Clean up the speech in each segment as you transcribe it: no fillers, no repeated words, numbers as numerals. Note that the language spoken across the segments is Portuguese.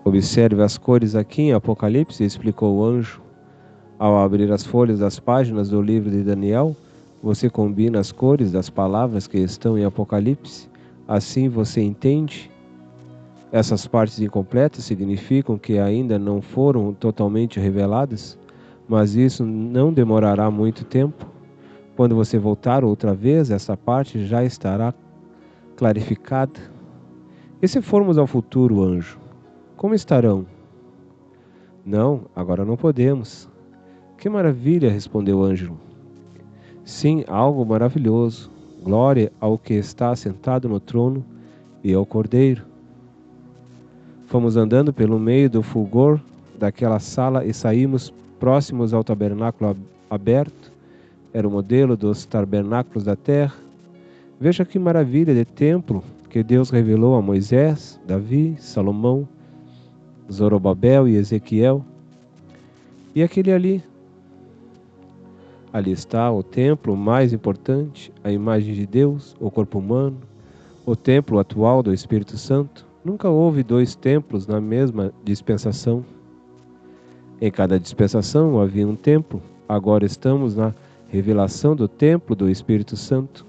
Observe as cores aqui em Apocalipse, explicou o anjo. Ao abrir as folhas das páginas do livro de Daniel, você combina as cores das palavras que estão em Apocalipse. Assim você entende. Essas partes incompletas significam que ainda não foram totalmente reveladas, mas isso não demorará muito tempo. Quando você voltar outra vez, essa parte já estará clarificada. E se formos ao futuro, anjo, como estarão? Não, agora não podemos. Que maravilha, respondeu Ângelo. Sim, algo maravilhoso. Glória ao que está sentado no trono e ao Cordeiro. Fomos andando pelo meio do fulgor daquela sala e saímos próximos ao tabernáculo aberto. Era o modelo dos tabernáculos da terra. Veja que maravilha de templo que Deus revelou a Moisés, Davi, Salomão, Zorobabel e Ezequiel. E aquele ali? Ali está o templo mais importante, a imagem de Deus, o corpo humano, o templo atual do Espírito Santo. Nunca houve dois templos na mesma dispensação. Em cada dispensação havia um templo. Agora estamos na revelação do templo do Espírito Santo.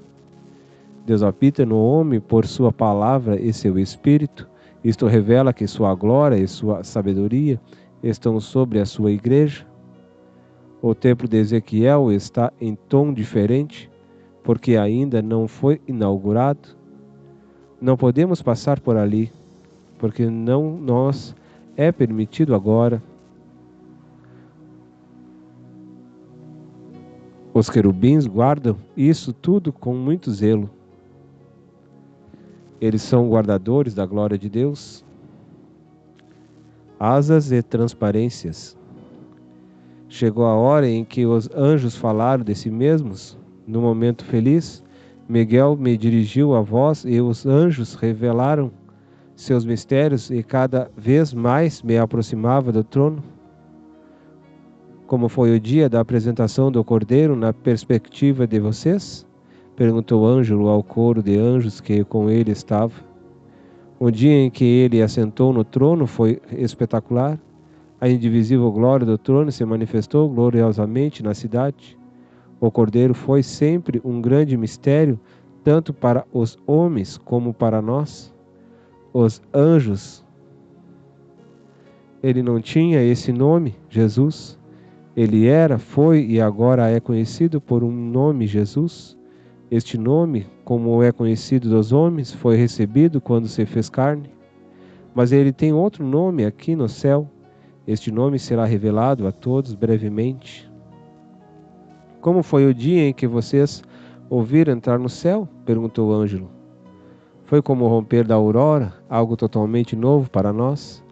Deus habita no homem por sua palavra e seu Espírito. Isto revela que sua glória e sua sabedoria estão sobre a sua igreja. O templo de Ezequiel está em tom diferente, porque ainda não foi inaugurado. Não podemos passar por ali, porque não nos é permitido agora. Os querubins guardam isso tudo com muito zelo. Eles são guardadores da glória de Deus. Asas e transparências. Chegou a hora em que os anjos falaram de si mesmos. No momento feliz, Miguel me dirigiu a voz e os anjos revelaram seus mistérios e cada vez mais me aproximava do trono. Como foi o dia da apresentação do Cordeiro na perspectiva de vocês? Perguntou Ângelo ao coro de anjos que com ele estava. O dia em que ele assentou no trono foi espetacular. A indivisível glória do trono se manifestou gloriosamente na cidade. O Cordeiro foi sempre um grande mistério, tanto para os homens como para nós. Os anjos. Ele não tinha esse nome, Jesus. Ele era, foi e agora é conhecido por um nome, Jesus. Este nome, como é conhecido dos homens, foi recebido quando se fez carne. Mas ele tem outro nome aqui no céu. Este nome será revelado a todos brevemente. Como foi o dia em que vocês ouviram entrar no céu? Perguntou Ângelo. Foi como o romper da aurora, algo totalmente novo para nós,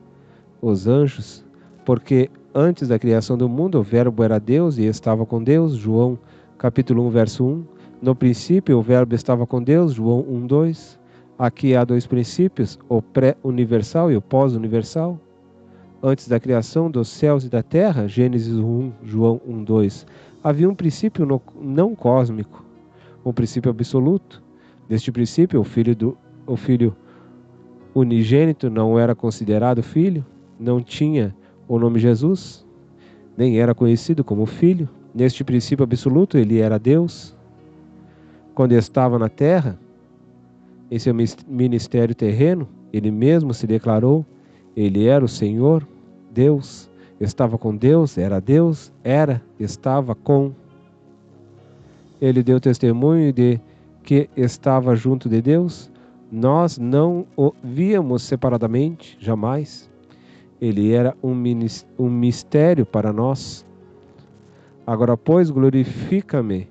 os anjos, porque antes da criação do mundo o verbo era Deus e estava com Deus, João capítulo 1, verso 1. No princípio o verbo estava com Deus, João 1, 2. Aqui há dois princípios, o pré-universal e o pós-universal. Antes da criação dos céus e da terra, Gênesis 1, João 1, 2, havia um princípio não cósmico, um princípio absoluto. Neste princípio, o filho unigênito não era considerado filho, não tinha o nome Jesus, nem era conhecido como filho. Neste princípio absoluto, ele era Deus. Quando estava na terra, em seu ministério terreno, ele mesmo se declarou. Ele era o Senhor, Deus, estava com Deus, estava com. Ele deu testemunho de que estava junto de Deus. Nós não o víamos separadamente, jamais. Ele era um mistério para nós. Agora, pois, glorifica-me,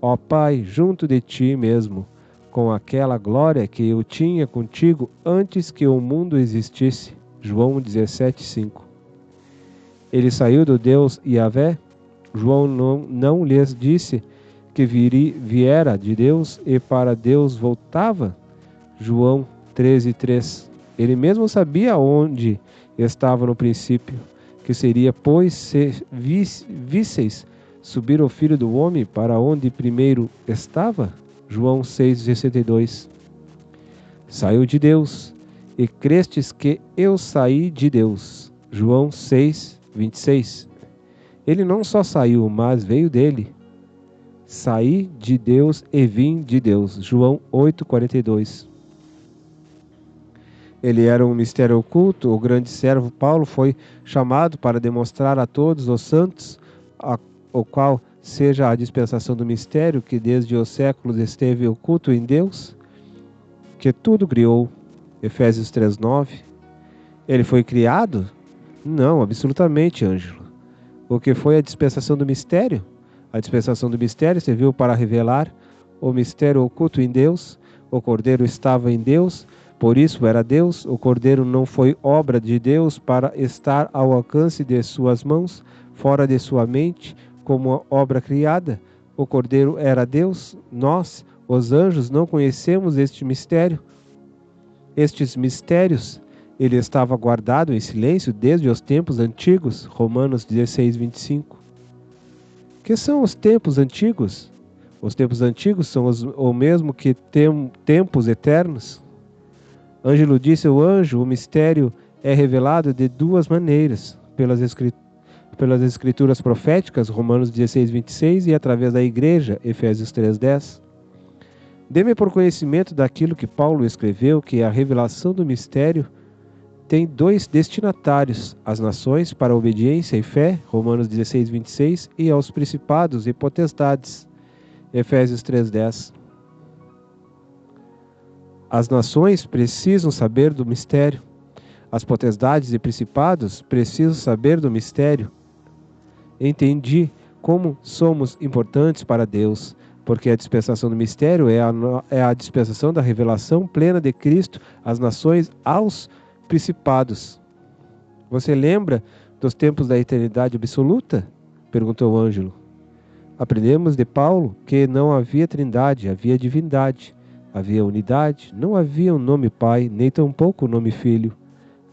ó Pai, junto de ti mesmo, com aquela glória que eu tinha contigo antes que o mundo existisse. João 17, 5. Ele saiu do Deus Yahvé. João não lhes disse que viera de Deus e para Deus voltava. João 13, 3. Ele mesmo sabia onde estava no princípio, que seria, pois, se visseis subir o Filho do Homem para onde primeiro estava. João 6, 62. Saiu de Deus e crestes que eu saí de Deus. João 6, 26. Ele não só saiu, mas veio dele. Saí de Deus e vim de Deus. João 8, 42. Ele era um mistério oculto. O grande servo Paulo foi chamado para demonstrar a todos os santos o qual seja a dispensação do mistério que desde os séculos esteve oculto em Deus, que tudo criou. Efésios 3:9. Ele foi criado? Não, absolutamente, Ângelo. O que foi a dispensação do mistério? A dispensação do mistério serviu para revelar o mistério oculto em Deus. O Cordeiro estava em Deus, por isso era Deus. O Cordeiro não foi obra de Deus para estar ao alcance de suas mãos, fora de sua mente, como obra criada. O Cordeiro era Deus. Nós, os anjos, não conhecemos este mistério. Estes mistérios, ele estava guardado em silêncio desde os tempos antigos. Romanos 16, 25. Que são os tempos antigos? Os tempos antigos são o mesmo que tempos eternos. Ângelo disse ao anjo: o mistério é revelado de duas maneiras, pelas escrituras proféticas, Romanos 16, 26, e através da igreja, Efésios 3, 10. Dê-me por conhecimento daquilo que Paulo escreveu, que a revelação do mistério tem dois destinatários: as nações para obediência e fé, Romanos 16, 26, e aos principados e potestades, Efésios 3, 10. As nações precisam saber do mistério. As potestades e principados precisam saber do mistério. Entendi como somos importantes para Deus, porque a dispensação do mistério é a dispensação da revelação plena de Cristo às nações, aos principados. Você lembra dos tempos da eternidade absoluta? Perguntou o Ângelo. Aprendemos de Paulo que não havia trindade, havia divindade. Havia unidade, não havia um nome Pai, nem tampouco o nome Filho.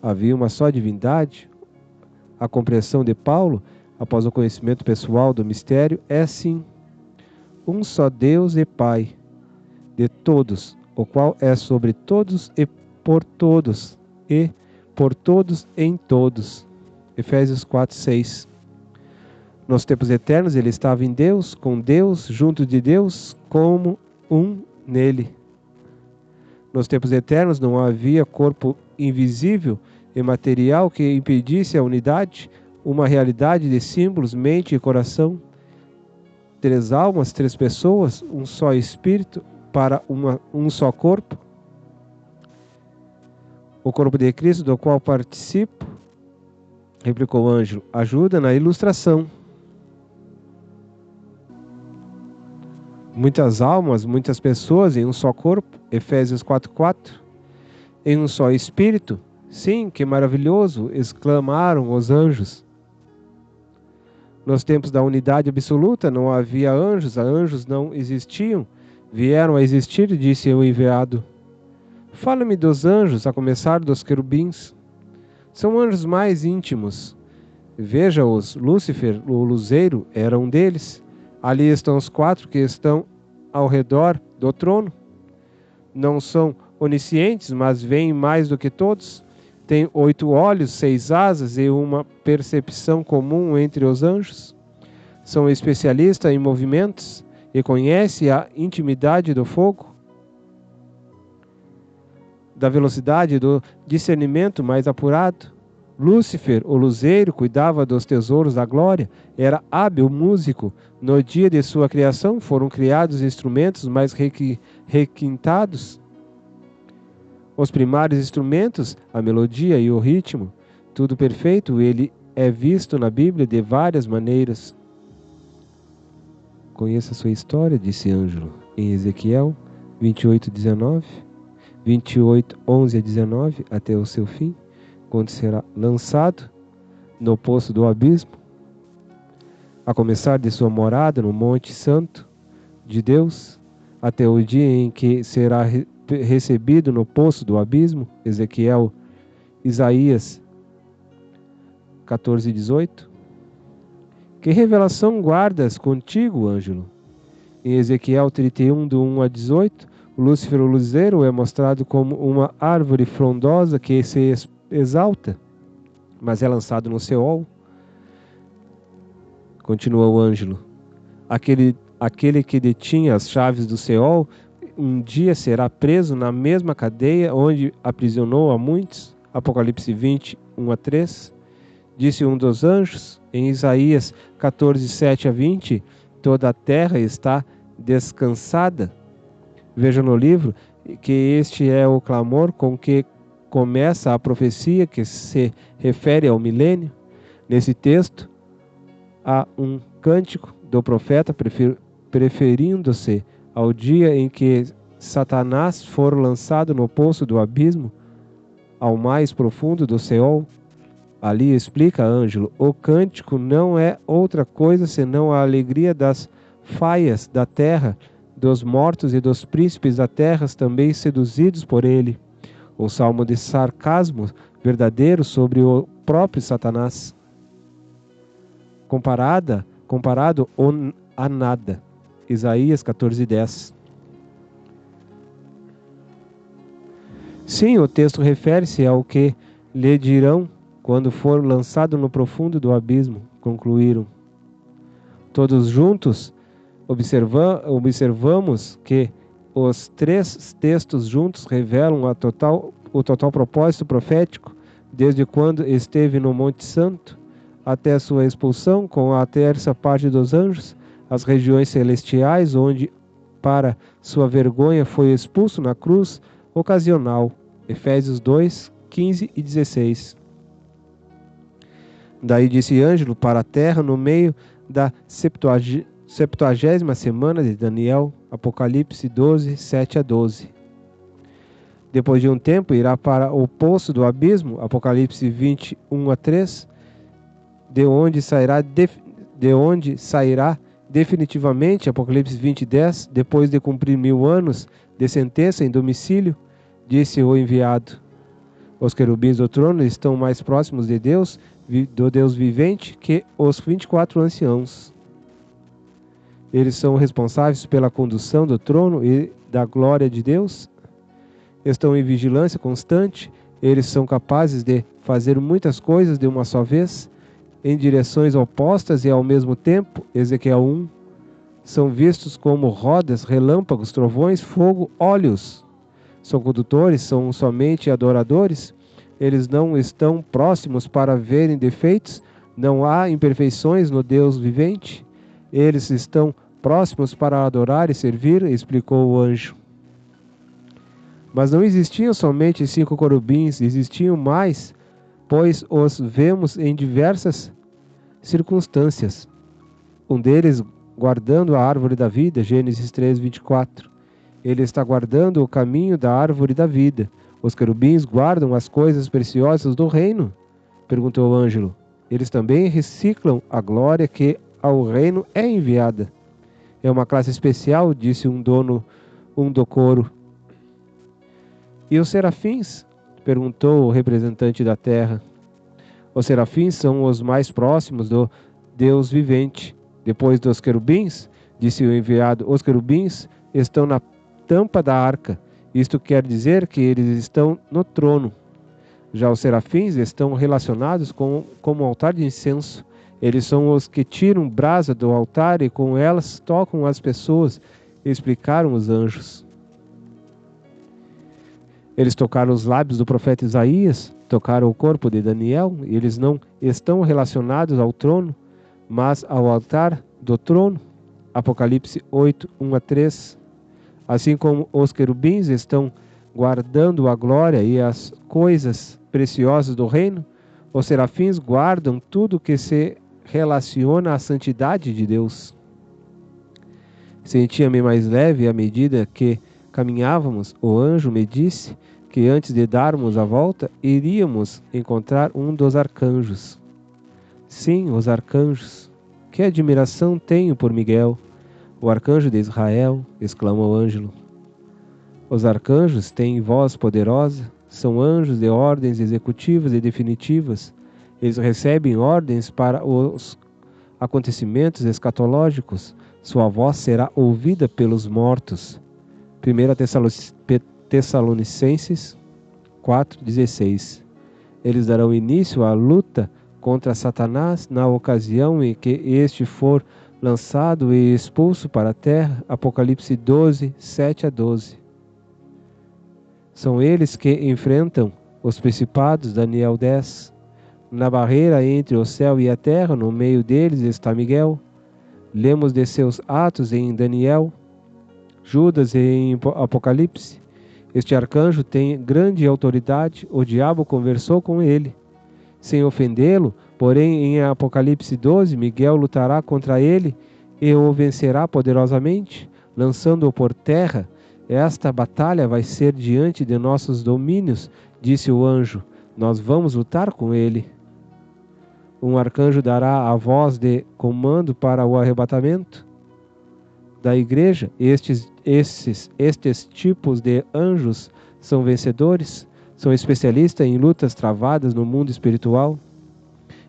Havia uma só divindade. A compreensão de Paulo, após o conhecimento pessoal do mistério, é sim: um só Deus e Pai de todos, o qual é sobre todos e por todos em todos. Efésios 4, 6. Nos tempos eternos ele estava em Deus, com Deus, junto de Deus, como um nele. Nos tempos eternos não havia corpo invisível e material que impedisse a unidade, uma realidade de símbolos, mente e coração. 3 almas, 3 pessoas, um só espírito para um só corpo. O corpo de Cristo, do qual participo, replicou o Ângelo, ajuda na ilustração. Muitas almas, muitas pessoas em um só corpo, Efésios 4:4. Em um só espírito, sim, que maravilhoso, exclamaram os anjos. Nos tempos da unidade absoluta não havia anjos não existiam, vieram a existir, disse o enviado. Fala-me dos anjos, a começar dos querubins. São anjos mais íntimos. Veja-os, Lúcifer, o luzeiro, era um deles. Ali estão os 4 que estão ao redor do trono. Não são oniscientes, mas veem mais do que todos. Têm 8 olhos, 6 asas e uma percepção comum entre os anjos. São especialistas em movimentos e conhecem a intimidade do fogo, da velocidade e do discernimento mais apurado. Lúcifer, o luzeiro, cuidava dos tesouros da glória, era hábil músico. No dia de sua criação foram criados instrumentos mais requintados. Os primários instrumentos, a melodia e o ritmo, tudo perfeito, ele é visto na Bíblia de várias maneiras. Conheça a sua história, disse Ângelo, em Ezequiel 28:19, 28:11-19, até o seu fim, quando será lançado no poço do abismo, a começar de sua morada no Monte Santo de Deus, até o dia em que será recebido no poço do abismo, Isaías 14:18. Que revelação guardas contigo, Ângelo? Em Ezequiel 31, do 1 a 18, Lúcifer, o luzeiro, é mostrado como uma árvore frondosa que se exalta, mas é lançado no Seol. Continua o Ângelo. Aquele que detinha as chaves do Seol, um dia será preso na mesma cadeia onde aprisionou a muitos. Apocalipse 20, 1-3. Disse um dos anjos, em Isaías 14, 7-20, toda a terra está descansada. Veja no livro que este é o clamor com que começa a profecia que se refere ao milênio. Nesse texto, há um cântico do profeta preferindo-se ao dia em que Satanás for lançado no poço do abismo, ao mais profundo do Seol. Ali explica Ângelo, o cântico não é outra coisa senão a alegria das faias da terra, dos mortos e dos príncipes da terra também seduzidos por ele. Um salmo de sarcasmo verdadeiro sobre o próprio Satanás. Comparado a nada. Isaías 14:10. Sim, o texto refere-se ao que lhe dirão quando for lançado no profundo do abismo, concluíram. Todos juntos observamos que os três textos juntos revelam o total propósito profético, desde quando esteve no Monte Santo até a sua expulsão com a terça parte dos anjos, as regiões celestiais, onde para sua vergonha foi expulso na cruz ocasional. Efésios 2, 15 e 16. Daí disse Ângelo para a terra no meio da 70ª semana de Daniel, Apocalipse 12, 7-12. Depois de um tempo irá para o poço do abismo, Apocalipse 20, 1-3, de onde sairá definitivamente, Apocalipse 20, 10, depois de cumprir 1000 anos de sentença em domicílio, disse o enviado. Os querubins do trono estão mais próximos de Deus, do Deus vivente, que os 24 anciãos. Eles são responsáveis pela condução do trono e da glória de Deus. Estão em vigilância constante. Eles são capazes de fazer muitas coisas de uma só vez, em direções opostas e ao mesmo tempo. Ezequiel 1. São vistos como rodas, relâmpagos, trovões, fogo, óleos. São condutores, são somente adoradores. Eles não estão próximos para verem defeitos, não há imperfeições no Deus vivente. Eles estão próximos para adorar e servir, explicou o anjo. Mas não existiam somente 5 querubins, existiam mais, pois os vemos em diversas circunstâncias. Um deles guardando a árvore da vida, Gênesis 3, 24. Ele está guardando o caminho da árvore da vida. Os querubins guardam as coisas preciosas do reino? Perguntou o Ângelo. Eles também reciclam a glória que ao reino é enviada. É uma classe especial, disse um do coro. E os serafins? Perguntou o representante da terra. Os serafins são os mais próximos do Deus vivente. Depois dos querubins, disse o enviado, os querubins estão na tampa da arca. Isto quer dizer que eles estão no trono. Já os serafins estão relacionados como altar de incenso. Eles são os que tiram brasa do altar e com elas tocam as pessoas, explicaram os anjos. Eles tocaram os lábios do profeta Isaías, tocaram o corpo de Daniel, e eles não estão relacionados ao trono, mas ao altar do trono. Apocalipse 8, 1-3. Assim como os querubins estão guardando a glória e as coisas preciosas do reino, os serafins guardam tudo que se relaciona à santidade de Deus. Sentia-me mais leve à medida que caminhávamos. O anjo me disse que antes de darmos a volta, iríamos encontrar um dos arcanjos. Sim, os arcanjos. Que admiração tenho por Miguel, o arcanjo de Israel, exclama o Ângelo. Os arcanjos têm voz poderosa, são anjos de ordens executivas e definitivas. Eles recebem ordens para os acontecimentos escatológicos. Sua voz será ouvida pelos mortos. 1 Tessalonicenses 4,16. Eles darão início à luta contra Satanás na ocasião em que este for lançado e expulso para a terra. Apocalipse 12, 7-12. São eles que enfrentam os principados. Daniel 10. Na barreira entre o céu e a terra, no meio deles está Miguel. Lemos de seus atos em Daniel, Judas e em Apocalipse. Este arcanjo tem grande autoridade. O diabo conversou com ele, sem ofendê-lo, porém em Apocalipse 12, Miguel lutará contra ele e o vencerá poderosamente, lançando-o por terra. Esta batalha vai ser diante de nossos domínios, disse o anjo. Nós vamos lutar com ele. Um arcanjo dará a voz de comando para o arrebatamento da igreja. Estes tipos de anjos são vencedores, são especialistas em lutas travadas no mundo espiritual.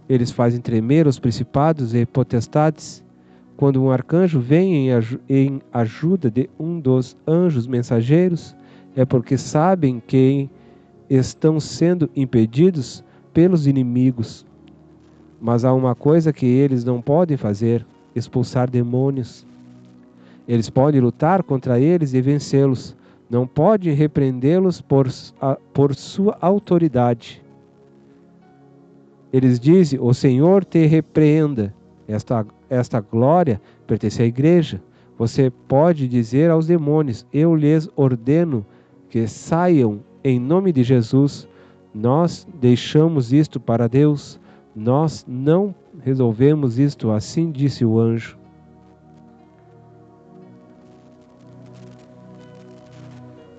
Eles fazem tremer os principados e potestades. Quando um arcanjo vem em ajuda de um dos anjos mensageiros, é porque sabem que estão sendo impedidos pelos inimigos. Mas há uma coisa que eles não podem fazer: expulsar demônios. Eles podem lutar contra eles e vencê-los. Não podem repreendê-los por sua autoridade. Eles dizem: o Senhor te repreenda. Esta glória pertence à igreja. Você pode dizer aos demônios: eu lhes ordeno que saiam em nome de Jesus. Nós deixamos isto para Deus. Nós não resolvemos isto assim, disse o anjo.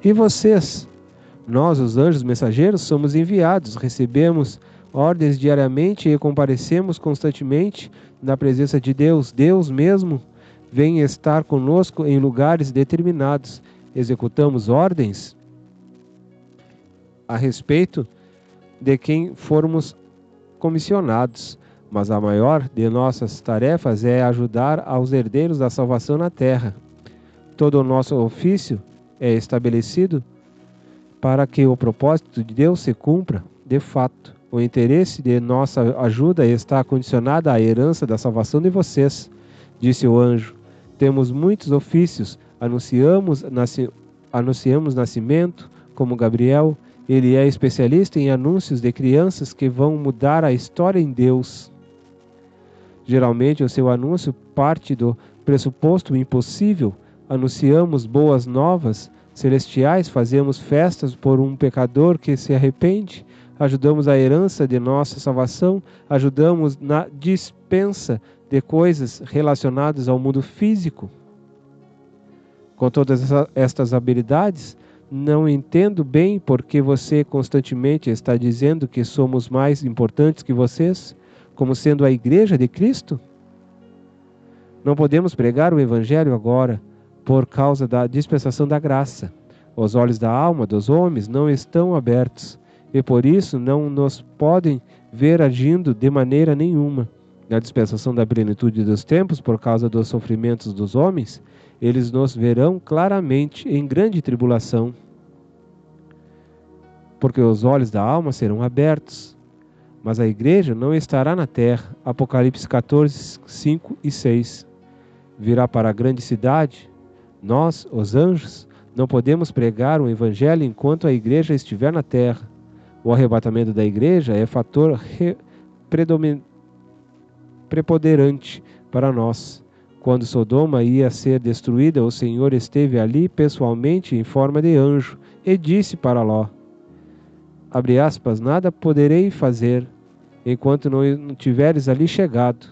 E vocês? Nós, os anjos mensageiros, somos enviados, recebemos ordens diariamente e comparecemos constantemente na presença de Deus. Deus mesmo vem estar conosco em lugares determinados. Executamos ordens a respeito de quem formos comissionados, mas a maior de nossas tarefas é ajudar aos herdeiros da salvação na terra. Todo o nosso ofício é estabelecido para que o propósito de Deus se cumpra de fato. O interesse de nossa ajuda está condicionado à herança da salvação de vocês, disse o anjo. Temos muitos ofícios, anunciamos nascimento, como Gabriel. Ele é especialista em anúncios de crianças que vão mudar a história em Deus. Geralmente o seu anúncio parte do pressuposto impossível. Anunciamos boas novas celestiais, fazemos festas por um pecador que se arrepende, ajudamos a herança de nossa salvação, ajudamos na dispensa de coisas relacionadas ao mundo físico. Com todas estas habilidades, não entendo bem porque você constantemente está dizendo que somos mais importantes que vocês, como sendo a igreja de Cristo. Não podemos pregar o evangelho agora, por causa da dispensação da graça. Os olhos da alma dos homens não estão abertos, e por isso não nos podem ver agindo de maneira nenhuma. Na dispensação da plenitude dos tempos, por causa dos sofrimentos dos homens, eles nos verão claramente em grande tribulação, porque os olhos da alma serão abertos. Mas a igreja não estará na terra. Apocalipse 14, 5 e 6. Virá para a grande cidade. Nós, os anjos, não podemos pregar o evangelho enquanto a igreja estiver na terra. O arrebatamento da igreja é fator preponderante para nós. Quando Sodoma ia ser destruída, o Senhor esteve ali pessoalmente em forma de anjo e disse para Ló, abre aspas, nada poderei fazer enquanto não tiveres ali chegado.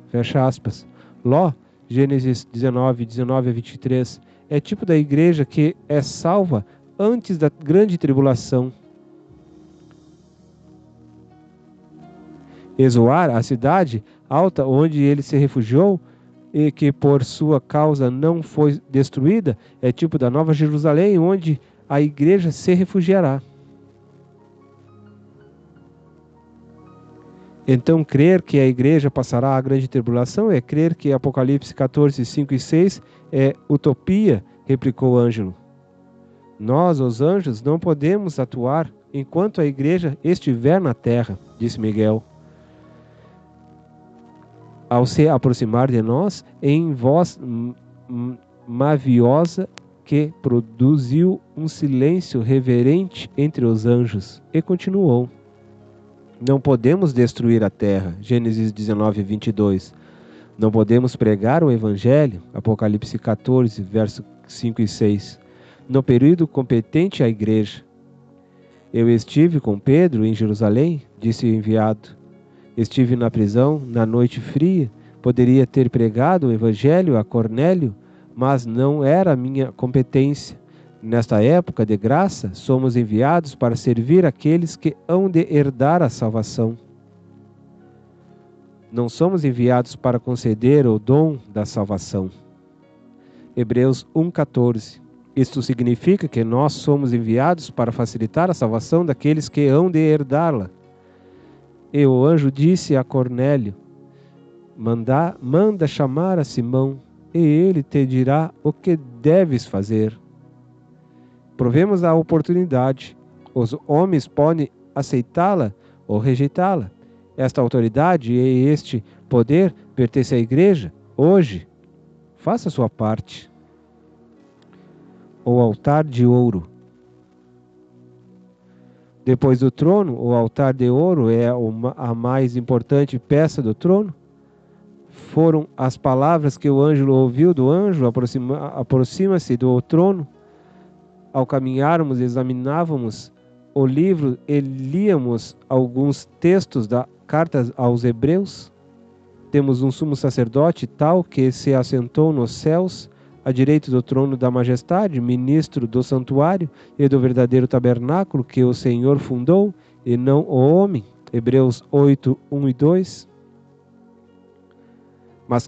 Fecha aspas. Ló, Gênesis 19, 19 a 23, é tipo da igreja que é salva antes da grande tribulação. Zoar, a cidade alta onde ele se refugiou e que por sua causa não foi destruída, é tipo da Nova Jerusalém, onde a igreja se refugiará. Então, crer que a igreja passará a grande tribulação é crer que Apocalipse 14, 5 e 6 é utopia replicou Ângelo. Nós, os anjos, não podemos atuar enquanto a igreja estiver na terra, disse Miguel. Ao se aproximar de nós, em voz maviosa que produziu um silêncio reverente entre os anjos, e continuou. Não podemos destruir a terra, Gênesis 19, 22. Não podemos pregar o Evangelho, Apocalipse 14, versos 5 e 6. No período competente à igreja. Eu estive com Pedro em Jerusalém, disse o enviado. Estive na prisão, na noite fria, poderia ter pregado o Evangelho a Cornélio, mas não era minha competência. Nesta época de graça, somos enviados para servir aqueles que hão de herdar a salvação. Não somos enviados para conceder o dom da salvação. Hebreus 1,14. Isto significa que nós somos enviados para facilitar a salvação daqueles que hão de herdá-la. E o anjo disse a Cornélio, manda chamar a Simão, e ele te dirá o que deves fazer. Provemos a oportunidade. Os homens podem aceitá-la ou rejeitá-la. Esta autoridade e este poder pertencem à igreja hoje. Faça a sua parte. O altar de ouro. Depois do trono, o altar de ouro é a mais importante peça do trono. Foram as palavras que o anjo ouviu do anjo, aproxima-se do trono. Ao caminharmos, examinávamos o livro e líamos alguns textos da carta aos Hebreus. Temos um sumo sacerdote tal que se assentou nos céus, à direita do trono da majestade, ministro do santuário e do verdadeiro tabernáculo que o Senhor fundou, e não o homem. Hebreus 8, 1 e 2. Mas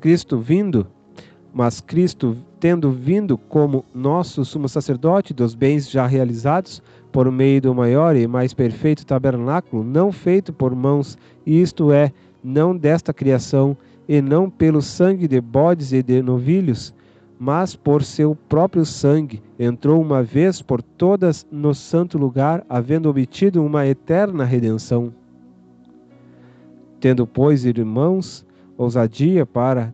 Cristo, tendo vindo como nosso sumo sacerdote dos bens já realizados, por meio do maior e mais perfeito tabernáculo, não feito por mãos, isto é, não desta criação, e não pelo sangue de bodes e de novilhos, mas por seu próprio sangue, entrou uma vez por todas no santo lugar, havendo obtido uma eterna redenção. Tendo, pois, irmãos, ousadia para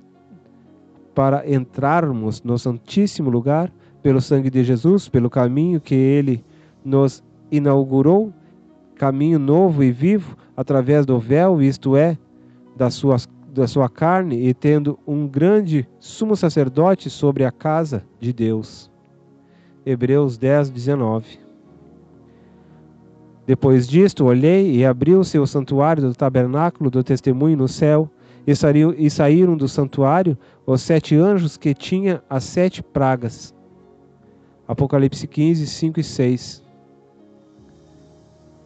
entrarmos no santíssimo lugar, pelo sangue de Jesus, pelo caminho que ele nos inaugurou, caminho novo e vivo, através do véu, isto é, da sua carne, e tendo um grande sumo sacerdote sobre a casa de Deus. Hebreus 10, 19. Depois disto, olhei e abriu-se o santuário do tabernáculo do testemunho no céu, e saíram do santuário os 7 anjos que tinham as 7 pragas. Apocalipse 15, 5 e 6.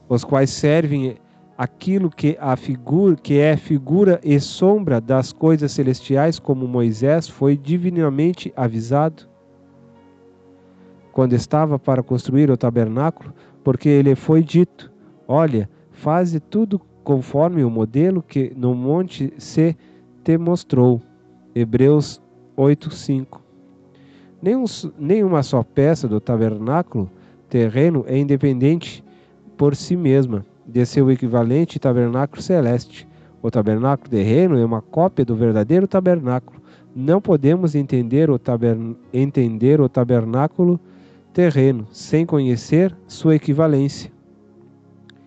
Os quais servem aquilo que é figura e sombra das coisas celestiais, como Moisés foi divinamente avisado quando estava para construir o tabernáculo, porque ele foi dito: olha, faze tudo conforme o modelo que no monte se te mostrou. Hebreus 8, 5. Nenhuma só peça do tabernáculo terreno é independente por si mesma de seu equivalente tabernáculo celeste. O tabernáculo terreno é uma cópia do verdadeiro tabernáculo. Não podemos entender o tabernáculo terreno sem conhecer sua equivalência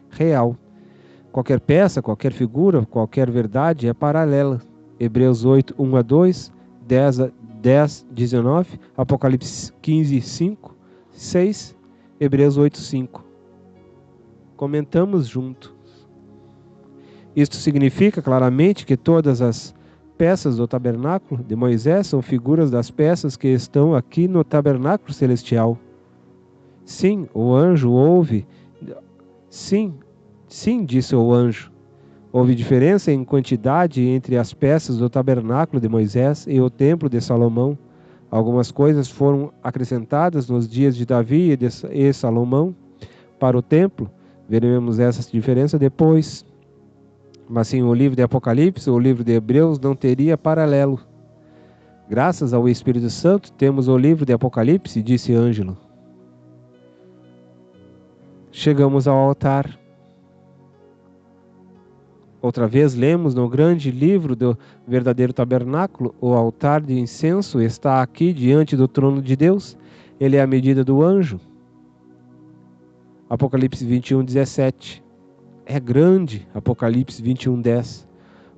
real. Qualquer peça, qualquer figura, qualquer verdade é paralela. Hebreus 8, 1 a 2, 10, 19, Apocalipse 15, 5, 6, Hebreus 8, 5. Comentamos juntos. Isto significa claramente que todas as peças do tabernáculo de Moisés são figuras das peças que estão aqui no tabernáculo celestial. Sim, o anjo ouve. Sim, disse o anjo. Houve diferença em quantidade entre as peças do tabernáculo de Moisés e o templo de Salomão. Algumas coisas foram acrescentadas nos dias de Davi e Salomão para o templo. Veremos essa diferença depois. Mas sim, o livro de Apocalipse, o livro de Hebreus, não teria paralelo. Graças ao Espírito Santo, temos o livro de Apocalipse, disse Ângelo. Chegamos ao altar. Outra vez lemos no grande livro do verdadeiro tabernáculo, o altar de incenso está aqui diante do trono de Deus. Ele é a medida do anjo. Apocalipse 21:17. É grande. Apocalipse 21:10.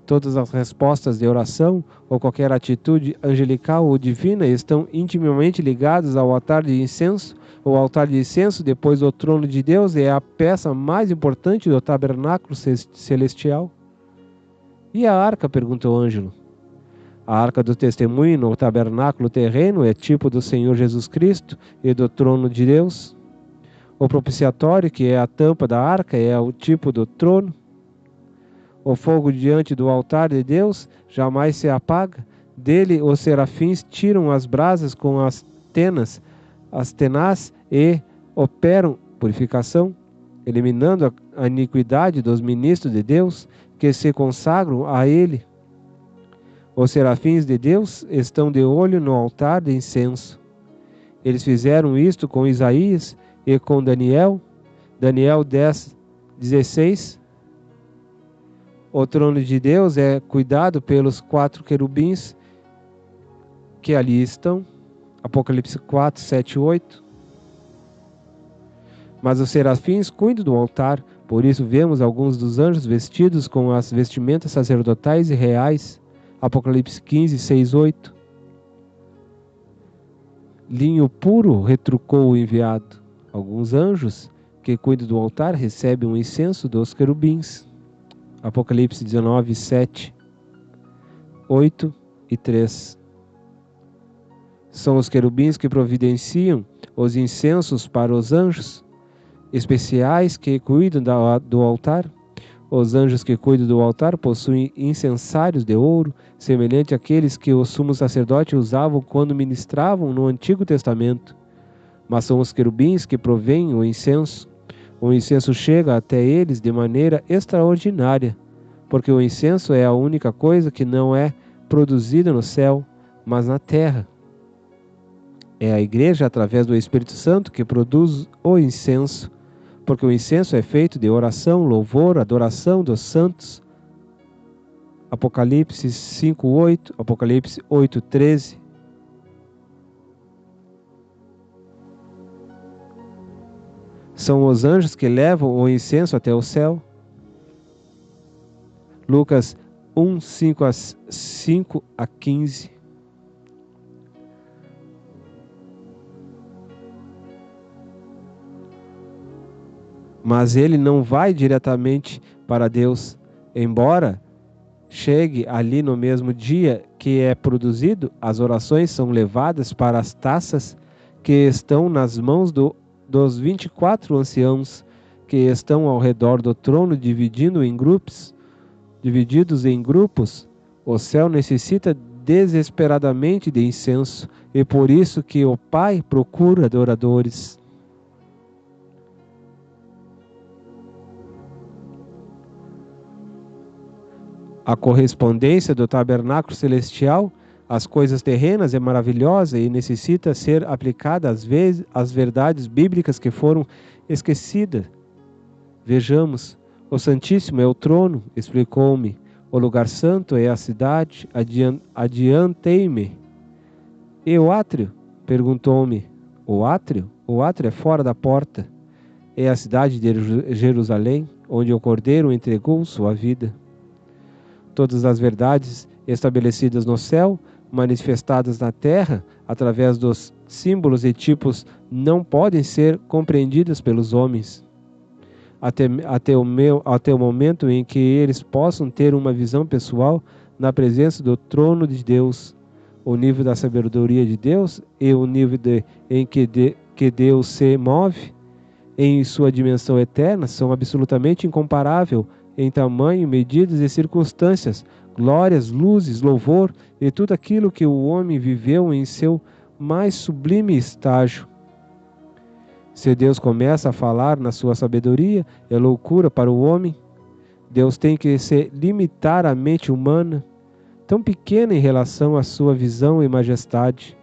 Todas as respostas de oração ou qualquer atitude angelical ou divina estão intimamente ligadas ao altar de incenso. O altar de incenso, depois do trono de Deus, é a peça mais importante do tabernáculo celestial. E a arca? Perguntou Ângelo. A arca do testemunho no tabernáculo terreno é tipo do Senhor Jesus Cristo e do trono de Deus. O propiciatório, que é a tampa da arca, é o tipo do trono. O fogo diante do altar de Deus jamais se apaga. Dele os serafins tiram as brasas com as tenaz e operam purificação, eliminando a iniquidade dos ministros de Deus que se consagram a ele. Os serafins de Deus estão de olho no altar de incenso. Eles fizeram isto com Isaías e com Daniel. Daniel 10:16. O trono de Deus é cuidado pelos 4 querubins que ali estão. Apocalipse 4, 7 e 8. Mas os serafins cuidam do altar, por isso vemos alguns dos anjos vestidos com as vestimentas sacerdotais e reais. Apocalipse 15, 6 e 8. Linho puro, retrucou o enviado. Alguns anjos que cuidam do altar recebem um incenso dos querubins. Apocalipse 19, 7, 8 e 3. São os querubins que providenciam os incensos para os anjos especiais que cuidam do altar. Os anjos que cuidam do altar possuem incensários de ouro, semelhante àqueles que o sumo sacerdote usava quando ministravam no Antigo Testamento. Mas são os querubins que provêm o incenso. O incenso chega até eles de maneira extraordinária, porque o incenso é a única coisa que não é produzida no céu, mas na terra. É a igreja, através do Espírito Santo, que produz o incenso, porque o incenso é feito de oração, louvor, adoração dos santos. Apocalipse 5:8, Apocalipse 8:13. São os anjos que levam o incenso até o céu. Lucas 1, 5 a 15. Mas ele não vai diretamente para Deus, embora chegue ali no mesmo dia que é produzido. As orações são levadas para as taças que estão nas mãos dos 24 anciãos que estão ao redor do trono, divididos em grupos. O céu necessita desesperadamente de incenso, e por isso que o Pai procura adoradores. A correspondência do tabernáculo celestial às coisas terrenas é maravilhosa e necessita ser aplicada às vezes às verdades bíblicas que foram esquecidas. Vejamos, o Santíssimo é o trono, explicou-me. O lugar santo é a cidade, adiantei-me. E o átrio? Perguntou-me. O átrio? O átrio é fora da porta. É a cidade de Jerusalém, onde o Cordeiro entregou sua vida. Todas as verdades estabelecidas no céu, manifestadas na terra, através dos símbolos e tipos, não podem ser compreendidas pelos homens. Até o momento em que eles possam ter uma visão pessoal na presença do trono de Deus. O nível da sabedoria de Deus e o nível em que Deus se move em sua dimensão eterna são absolutamente incomparáveis em tamanho, medidas e circunstâncias, glórias, luzes, louvor e tudo aquilo que o homem viveu em seu mais sublime estágio. Se Deus começa a falar na sua sabedoria, é loucura para o homem. Deus tem que se limitar à mente humana. tão pequena em relação à sua visão e majestade.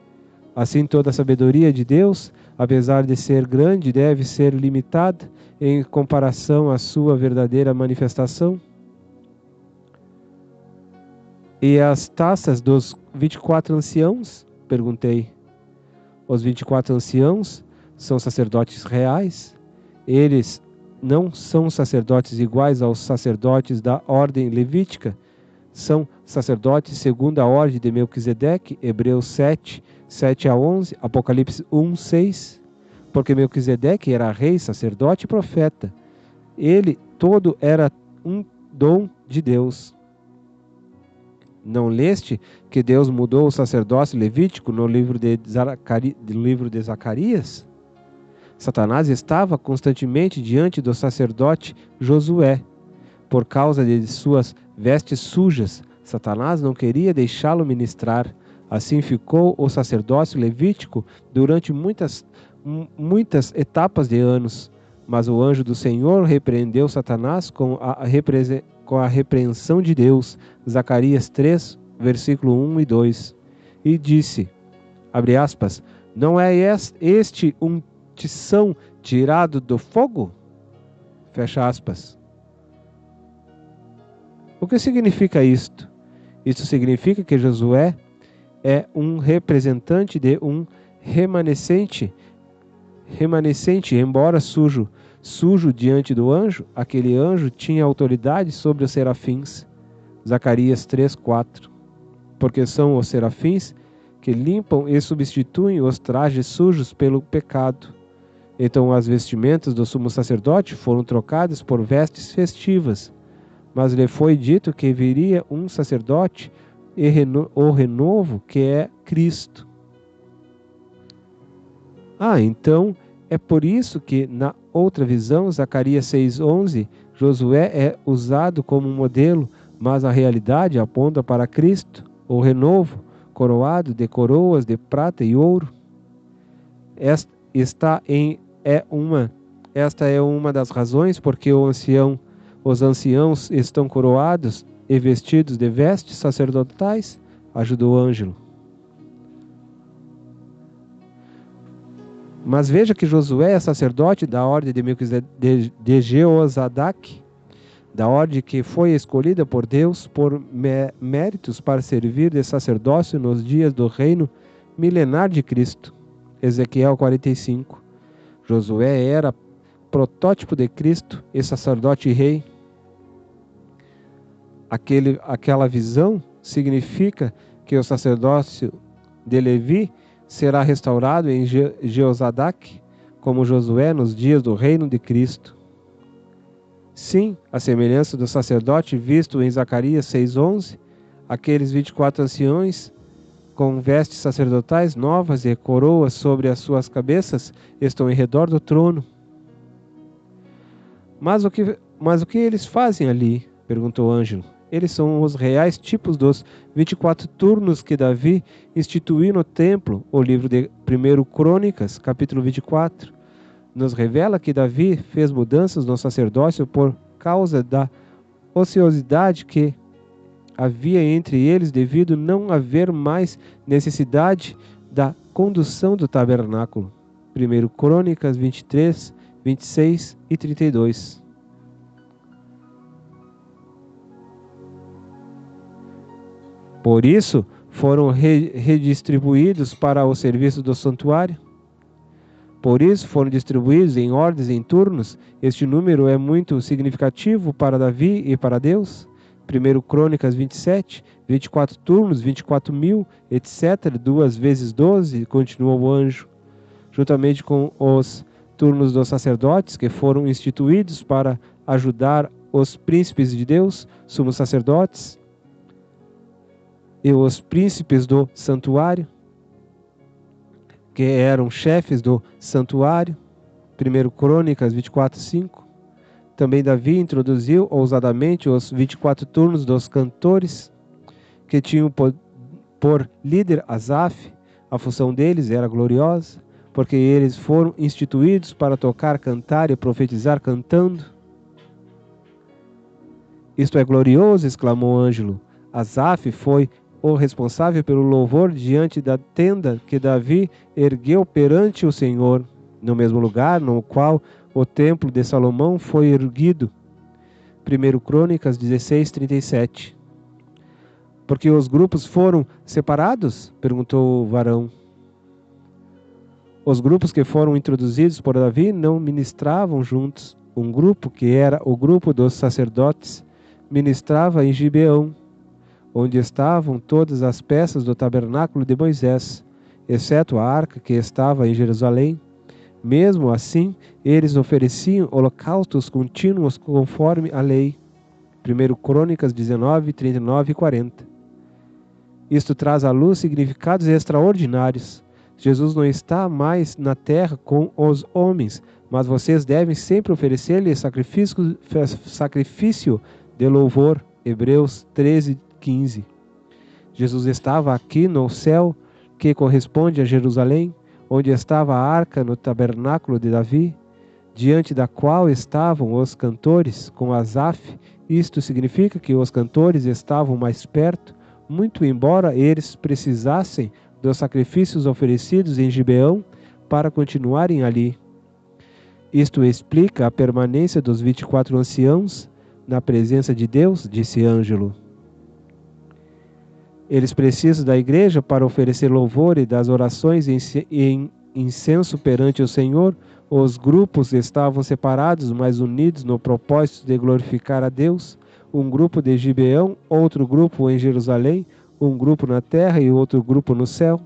Assim, toda a sabedoria de Deus, apesar de ser grande, deve ser limitada em comparação à sua verdadeira manifestação. E as taças dos 24 anciãos? Perguntei. Os 24 anciãos são sacerdotes reais. Eles não são sacerdotes iguais aos sacerdotes da ordem levítica. São sacerdotes segundo a ordem de Melquisedeque, Hebreus 7, 7 a 11, Apocalipse 1, 6. Porque Melquisedeque era rei, sacerdote e profeta. Ele todo era um dom de Deus. Não leste que Deus mudou o sacerdócio levítico no livro de Zacarias? Satanás estava constantemente diante do sacerdote Josué. Por causa de suas vestes sujas, Satanás não queria deixá-lo ministrar. Assim ficou o sacerdócio levítico durante muitas etapas de anos. Mas o anjo do Senhor repreendeu Satanás com a repreensão de Deus, Zacarias 3, versículo 1 e 2, e disse, abre aspas, não é este um tição tirado do fogo? Fecha aspas. O que significa isto? Isto significa que Josué é um representante de um remanescente, embora sujo diante do anjo, aquele anjo tinha autoridade sobre os serafins. Zacarias 3:4. Porque são os serafins que limpam e substituem os trajes sujos pelo pecado. Então as vestimentas do sumo sacerdote foram trocadas por vestes festivas, mas lhe foi dito que viria um sacerdote e o renovo, que é Cristo. Então é por isso que na outra visão, Zacarias 6:11, Josué é usado como modelo, mas a realidade aponta para Cristo, o renovo, coroado de coroas de prata e ouro. Esta é uma das razões porque os anciãos estão coroados e vestidos de vestes sacerdotais, ajudou Ângelo. Mas veja que Josué é sacerdote da ordem de Jeozadak, da ordem que foi escolhida por Deus por méritos para servir de sacerdócio nos dias do reino milenar de Cristo. Ezequiel 45. Josué era protótipo de Cristo e sacerdote e rei. Aquela visão significa que o sacerdócio de Levi será restaurado em Jeozadak, como Josué nos dias do reino de Cristo. Sim, a semelhança do sacerdote visto em Zacarias 6:11, aqueles 24 anciões com vestes sacerdotais novas e coroas sobre as suas cabeças estão em redor do trono. Mas o que eles fazem ali? Perguntou Ângelo. Eles são os reais tipos dos 24 turnos que Davi instituiu no templo. O livro de 1 Crônicas, capítulo 24, nos revela que Davi fez mudanças no sacerdócio por causa da ociosidade que havia entre eles devido não haver mais necessidade da condução do tabernáculo. 1 Crônicas 23, 26 e 32. Por isso, foram redistribuídos para o serviço do santuário. Por isso, foram distribuídos em ordens em turnos. Este número é muito significativo para Davi e para Deus. 1 Crônicas 27, 24 turnos, 24.000, etc. 2 vezes 12, continuou o anjo. Juntamente com os turnos dos sacerdotes que foram instituídos para ajudar os príncipes de Deus, sumos sacerdotes, e os príncipes do santuário, que eram chefes do santuário. 1 Crônicas 24:5. Também Davi introduziu ousadamente os 24 turnos dos cantores, que tinham por líder Asaf. A função deles era gloriosa, porque eles foram instituídos para tocar, cantar e profetizar cantando. Isto é glorioso, exclamou Ângelo. Asaf foi o responsável pelo louvor diante da tenda que Davi ergueu perante o Senhor, no mesmo lugar no qual o templo de Salomão foi erguido. 1 Crônicas 16:37. Porque os grupos foram separados? Perguntou o varão. Os grupos que foram introduzidos por Davi não ministravam juntos. Um grupo, que era o grupo dos sacerdotes, ministrava em Gibeão, onde estavam todas as peças do tabernáculo de Moisés, exceto a arca que estava em Jerusalém. Mesmo assim, eles ofereciam holocaustos contínuos conforme a lei. 1 Crônicas 19, 39 e 40. Isto traz à luz significados extraordinários. Jesus não está mais na terra com os homens, mas vocês devem sempre oferecer-lhe sacrifício de louvor. Hebreus 13:15. Jesus estava aqui no céu, que corresponde a Jerusalém, onde estava a arca no tabernáculo de Davi, diante da qual estavam os cantores com Asaf. Isto significa que os cantores estavam mais perto, muito embora eles precisassem dos sacrifícios oferecidos em Gibeão para continuarem ali. Isto explica a permanência dos 24 anciãos na presença de Deus, disse Ângelo. Eles precisam da igreja para oferecer louvor e das orações em incenso perante o Senhor. Os grupos estavam separados, mas unidos no propósito de glorificar a Deus. Um grupo de Gibeão, outro grupo em Jerusalém, um grupo na terra e outro grupo no céu.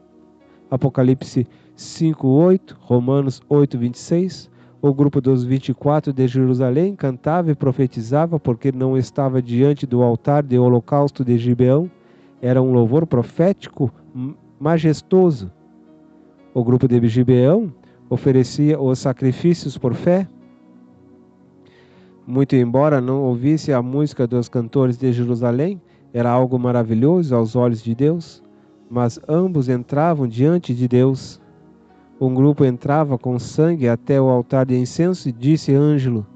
Apocalipse 5:8, Romanos 8:26. O grupo dos 24 de Jerusalém cantava e profetizava porque não estava diante do altar de holocausto de Gibeão. Era um louvor profético majestoso. O grupo de Gibeão oferecia os sacrifícios por fé. Muito embora não ouvisse a música dos cantores de Jerusalém, era algo maravilhoso aos olhos de Deus, mas ambos entravam diante de Deus. Um grupo entrava com sangue até o altar de incenso, disse Ângelo,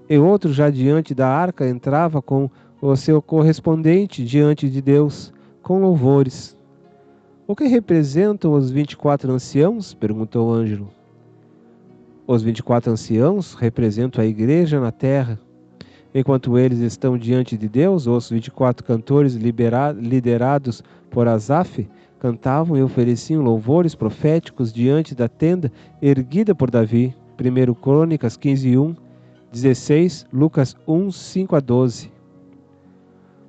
e outro já diante da arca entrava com o seu correspondente diante de Deus, com louvores. O que representam os 24 anciãos? Perguntou Ângelo. Os 24 anciãos representam a igreja na terra. Enquanto eles estão diante de Deus, os 24 cantores liderados por Asaf cantavam e ofereciam louvores proféticos diante da tenda erguida por Davi. 1 Crônicas 15:1, 16, Lucas 1:5-12.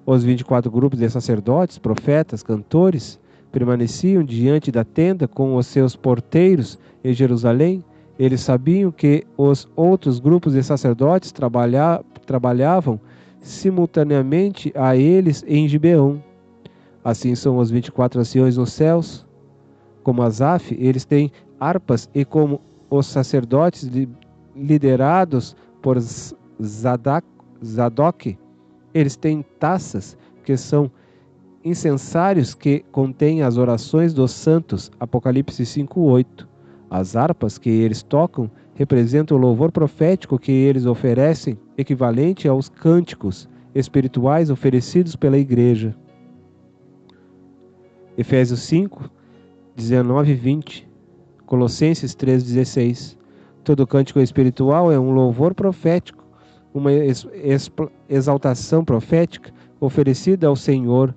Os 24 grupos de sacerdotes, profetas, cantores permaneciam diante da tenda com os seus porteiros em Jerusalém. Eles sabiam que os outros grupos de sacerdotes trabalhavam simultaneamente a eles em Gibeão. Assim são os 24 anciões nos céus. Como Asaf, eles têm harpas, e como os sacerdotes liderados por Zadok, eles têm taças, que são incensários que contêm as orações dos santos. Apocalipse 5:8. As harpas que eles tocam representam o louvor profético que eles oferecem, equivalente aos cânticos espirituais oferecidos pela igreja. Efésios 5, 19 e 20. Colossenses 3:16. Todo cântico espiritual é um louvor profético, uma exaltação profética oferecida ao Senhor.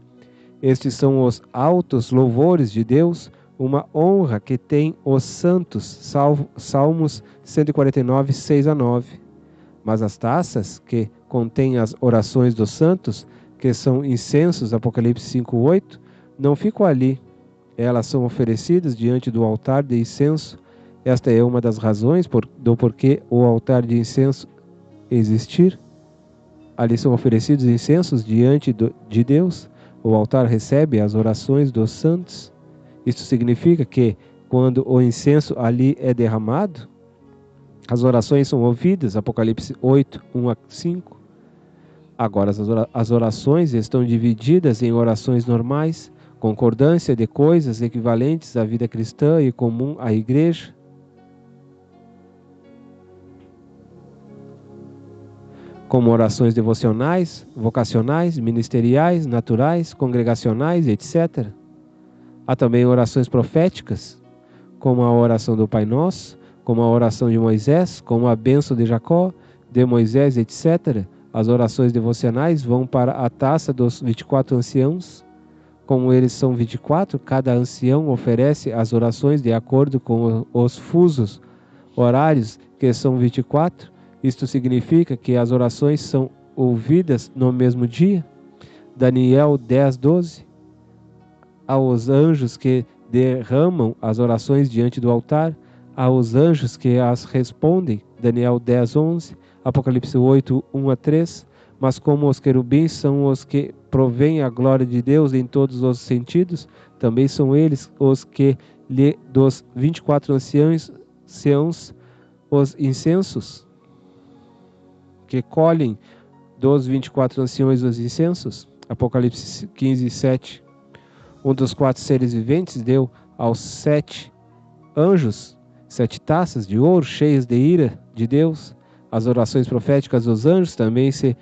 Estes são os altos louvores de Deus, uma honra que tem os santos. Salmos 149, 6-9. Mas as taças que contêm as orações dos santos, que são incensos, Apocalipse 5:8, não ficam ali. Elas são oferecidas diante do altar de incenso. Esta é uma das razões do porquê o altar de incenso existir. Ali são oferecidos incensos diante de Deus. O altar recebe as orações dos santos. Isto significa que, quando o incenso ali é derramado, as orações são ouvidas. Apocalipse 8, 1-5. Agora, as orações estão divididas em orações normais, concordância de coisas equivalentes à vida cristã e comum à igreja. como orações devocionais, vocacionais, ministeriais, naturais, congregacionais, etc. Há também orações proféticas, como a oração do Pai Nosso, como a oração de Moisés, como a bênção de Jacó, de Moisés, etc. As orações devocionais vão para a taça dos 24 anciãos. Como eles são 24, cada ancião oferece as orações de acordo com os fusos horários, que são 24. Isto significa que as orações são ouvidas no mesmo dia. Daniel 10:12. Aos anjos que derramam as orações diante do altar, aos anjos que as respondem. Daniel 10:11. Apocalipse 8:1-3. Mas como os querubins são os que provêm a glória de Deus em todos os sentidos, também são eles os que lhe dos 24 anciãos os incensos, que colhem dos 24 anciões os incensos. Apocalipse 15:7. Um dos 4 seres viventes deu aos 7 anjos 7 taças de ouro cheias de ira de Deus. As orações proféticas dos anjos também se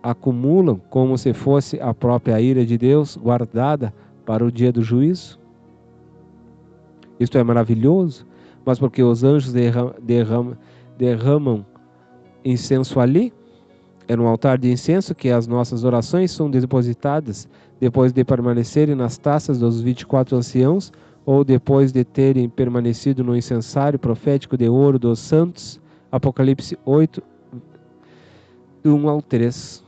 acumulam como se fosse a própria ira de Deus guardada para o dia do juízo. Isto é maravilhoso, mas porque os anjos derramam incenso ali, é no altar de incenso que as nossas orações são depositadas, depois de permanecerem nas taças dos 24 anciãos, ou depois de terem permanecido no incensário profético de ouro dos santos. Apocalipse 8, 1-3.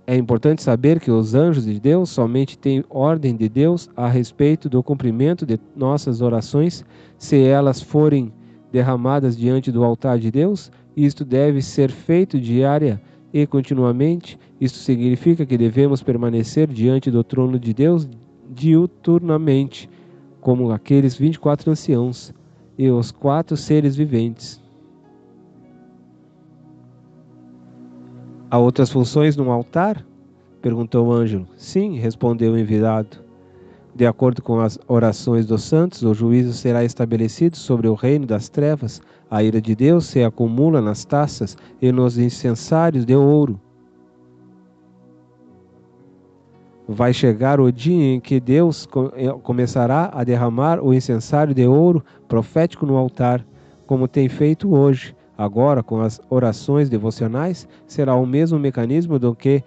É importante saber que os anjos de Deus somente têm ordem de Deus a respeito do cumprimento de nossas orações, se elas forem derramadas diante do altar de Deus. Isto deve ser feito diária e continuamente. Isto significa que devemos permanecer diante do trono de Deus diuturnamente, como aqueles 24 anciãos e os 4 seres viventes. Há outras funções no altar? Perguntou o anjo. Sim, respondeu o enviado. De acordo com as orações dos santos, o juízo será estabelecido sobre o reino das trevas. A ira de Deus se acumula nas taças e nos incensários de ouro. Vai chegar o dia em que Deus começará a derramar o incensário de ouro profético no altar, como tem feito hoje. Agora, com as orações devocionais, será o mesmo mecanismo do que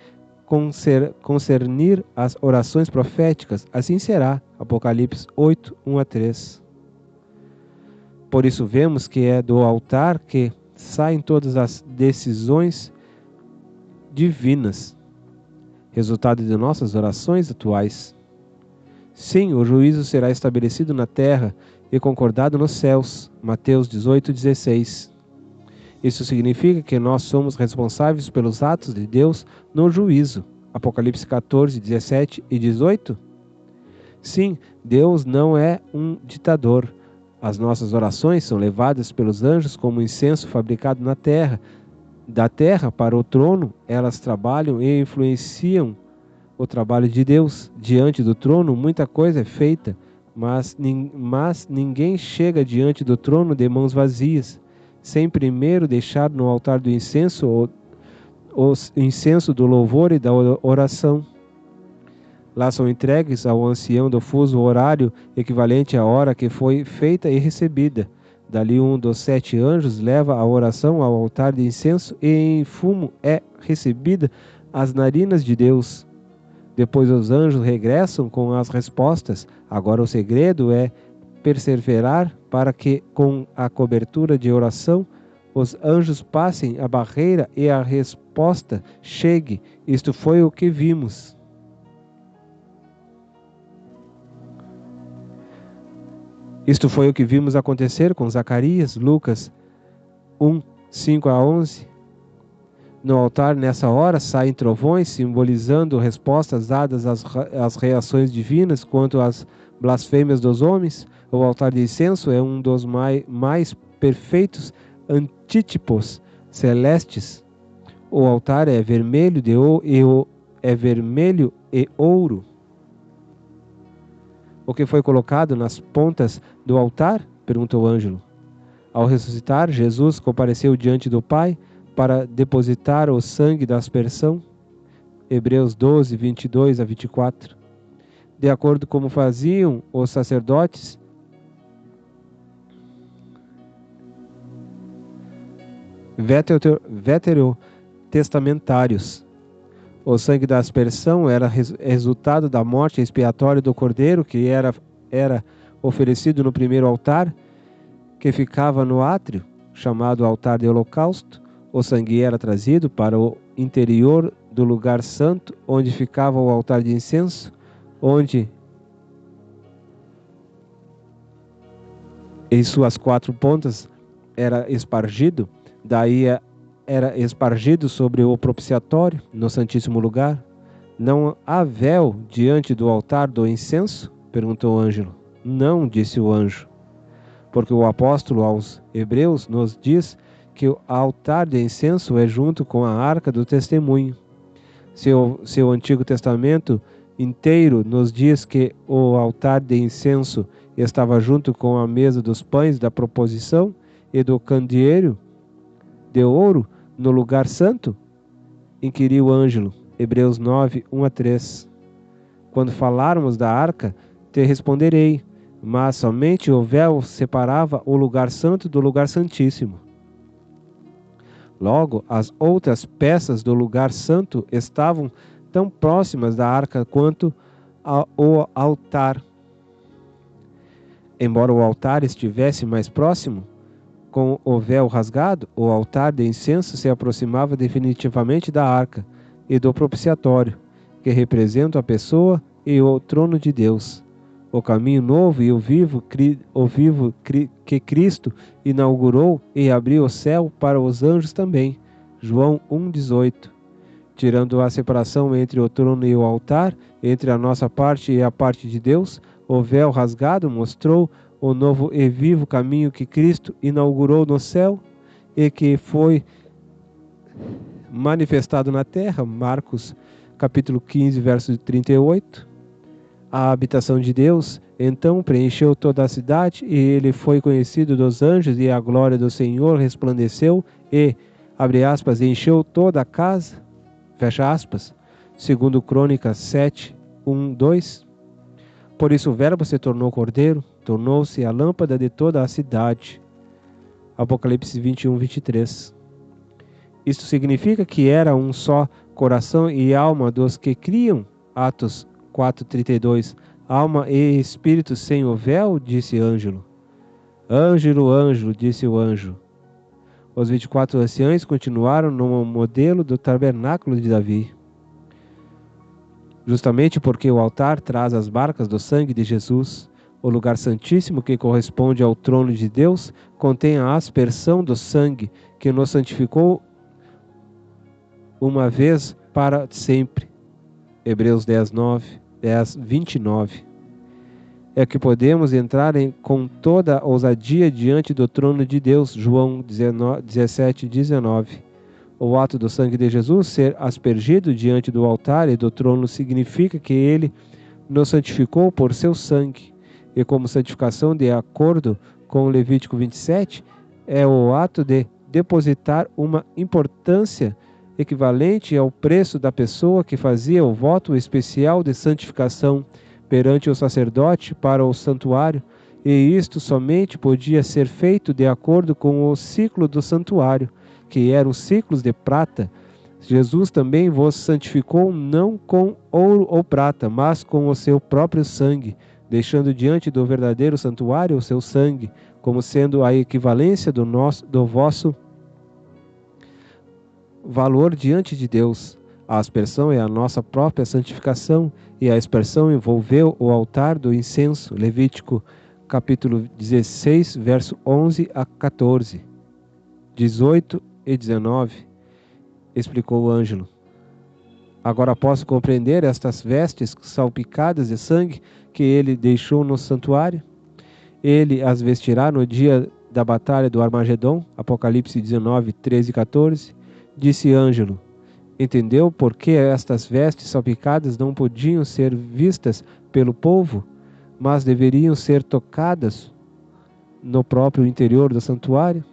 concernir as orações proféticas. Assim será. Apocalipse 8, 1-3. Por isso vemos que é do altar que saem todas as decisões divinas, resultado de nossas orações atuais. Sim, o juízo será estabelecido na terra e concordado nos céus. Mateus 18:16. Isso significa que nós somos responsáveis pelos atos de Deus no juízo. Apocalipse 14, 17 e 18. Sim, Deus não é um ditador. As nossas orações são levadas pelos anjos como incenso fabricado na terra. Da terra para o trono, elas trabalham e influenciam o trabalho de Deus. Diante do trono, muita coisa é feita, mas ninguém chega diante do trono de mãos vazias, sem primeiro deixar no altar do incenso o incenso do louvor e da oração. Lá são entregues ao ancião do fuso horário equivalente à hora que foi feita e recebida. Dali um dos 7 anjos leva a oração ao altar de incenso e em fumo é recebida às narinas de Deus. Depois os anjos regressam com as respostas. Agora o segredo é perseverar para que, com a cobertura de oração, os anjos passem a barreira e a resposta chegue. Isto foi o que vimos. Isto foi o que vimos acontecer com Zacarias, Lucas 1, 5-11. No altar, nessa hora, saem trovões, simbolizando respostas dadas às reações divinas quanto às blasfêmias dos homens. O altar de incenso é um dos mais perfeitos antítipos celestes. O altar é vermelho e ouro. O que foi colocado nas pontas do altar? Perguntou o anjo. Ao ressuscitar, Jesus compareceu diante do Pai. para depositar o sangue da aspersão. Hebreus 12, 22 a 24. De acordo com como faziam os sacerdotes veterotestamentários. O sangue da aspersão era resultado da morte expiatória do cordeiro que era oferecido no primeiro altar, que ficava no átrio, chamado altar de holocausto. O sangue era trazido para o interior do lugar santo, onde ficava o altar de incenso, onde em suas 4 pontas era espargido, daí era espargido sobre o propiciatório, no Santíssimo Lugar. Não há véu diante do altar do incenso? Perguntou o Ângelo. Não, disse o anjo, porque o apóstolo aos Hebreus nos diz que o altar de incenso é junto com a arca do testemunho. Seu Antigo Testamento inteiro nos diz que o altar de incenso estava junto com a mesa dos pães da proposição e do candeeiro de ouro no lugar santo? Inquiriu Ângelo. Hebreus 9, 1 a 3. Quando falarmos da arca, te responderei, mas somente o véu separava o lugar santo do lugar santíssimo. Logo, as outras peças do lugar santo estavam tão próximas da arca quanto o altar. Embora o altar estivesse mais próximo, com o véu rasgado, o altar de incenso se aproximava definitivamente da arca e do propiciatório, que representam a pessoa e o trono de Deus. O caminho novo e o vivo que Cristo inaugurou e abriu o céu para os anjos também. João 1,18. Tirando a separação entre o trono e o altar, entre a nossa parte e a parte de Deus, o véu rasgado mostrou o novo e vivo caminho que Cristo inaugurou no céu e que foi manifestado na terra. Marcos capítulo 15, verso 38. A habitação de Deus então preencheu toda a cidade, e ele foi conhecido dos anjos, e a glória do Senhor resplandeceu e, abre aspas, encheu toda a casa, fecha aspas, segundo Crônicas 7, 1, 2. Por isso o verbo se tornou cordeiro, tornou-se a lâmpada de toda a cidade. Apocalipse 21, 23. Isto significa que era um só coração e alma dos que criam. Atos 4:32. Alma e espírito sem o véu, disse Ângelo. Ângelo, Ângelo, disse o anjo. Os 24 anciãos continuaram no modelo do tabernáculo de Davi. Justamente porque o altar traz as marcas do sangue de Jesus, o lugar santíssimo que corresponde ao trono de Deus contém a aspersão do sangue que nos santificou uma vez para sempre. Hebreus 10:29. É que podemos entrar com toda ousadia diante do trono de Deus. João 17:19. O ato do sangue de Jesus ser aspergido diante do altar e do trono significa que ele nos santificou por seu sangue. E como santificação, de acordo com Levítico 27, é o ato de depositar uma importância equivalente ao preço da pessoa que fazia o voto especial de santificação perante o sacerdote para o santuário, e isto somente podia ser feito de acordo com o ciclo do santuário, que eram ciclos de prata. Jesus também vos santificou não com ouro ou prata, mas com o seu próprio sangue, deixando diante do verdadeiro santuário o seu sangue, como sendo a equivalência do vosso valor diante de Deus. A aspersão é a nossa própria santificação, e a aspersão envolveu o altar do incenso. Levítico capítulo 16, verso 11 a 14. 18 e 19. Explicou o Ângelo. Agora posso compreender estas vestes salpicadas de sangue que ele deixou no santuário? Ele as vestirá no dia da batalha do Armagedon. Apocalipse 19, 13 e 14. Disse Ângelo. Entendeu por que estas vestes salpicadas não podiam ser vistas pelo povo, mas deveriam ser tocadas no próprio interior do santuário?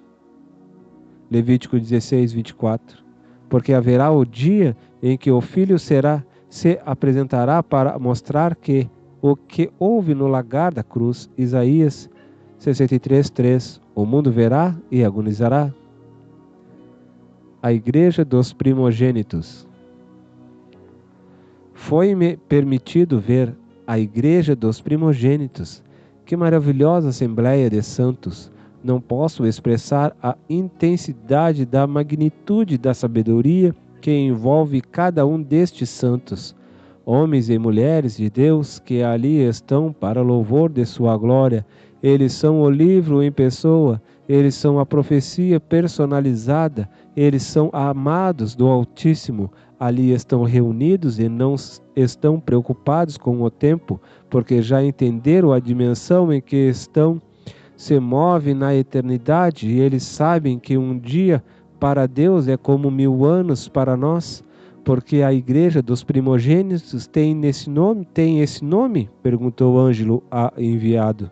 Levítico 16, 24. Porque haverá o dia em que o Filho se apresentará para mostrar que o que houve no lagar da cruz, Isaías 63, 3, o mundo verá e agonizará. A Igreja dos Primogênitos. Foi-me permitido ver a Igreja dos Primogênitos. Que maravilhosa assembleia de santos! Não posso expressar a intensidade da magnitude da sabedoria que envolve cada um destes santos, homens e mulheres de Deus que ali estão para louvor de sua glória. Eles são o livro em pessoa, eles são a profecia personalizada, eles são amados do Altíssimo. Ali estão reunidos e não estão preocupados com o tempo, porque já entenderam a dimensão em que estão, se move na eternidade, e eles sabem que um dia para Deus é como 1000 anos para nós. Porque a Igreja dos Primogênitos tem esse nome? Perguntou Ângelo, a enviado.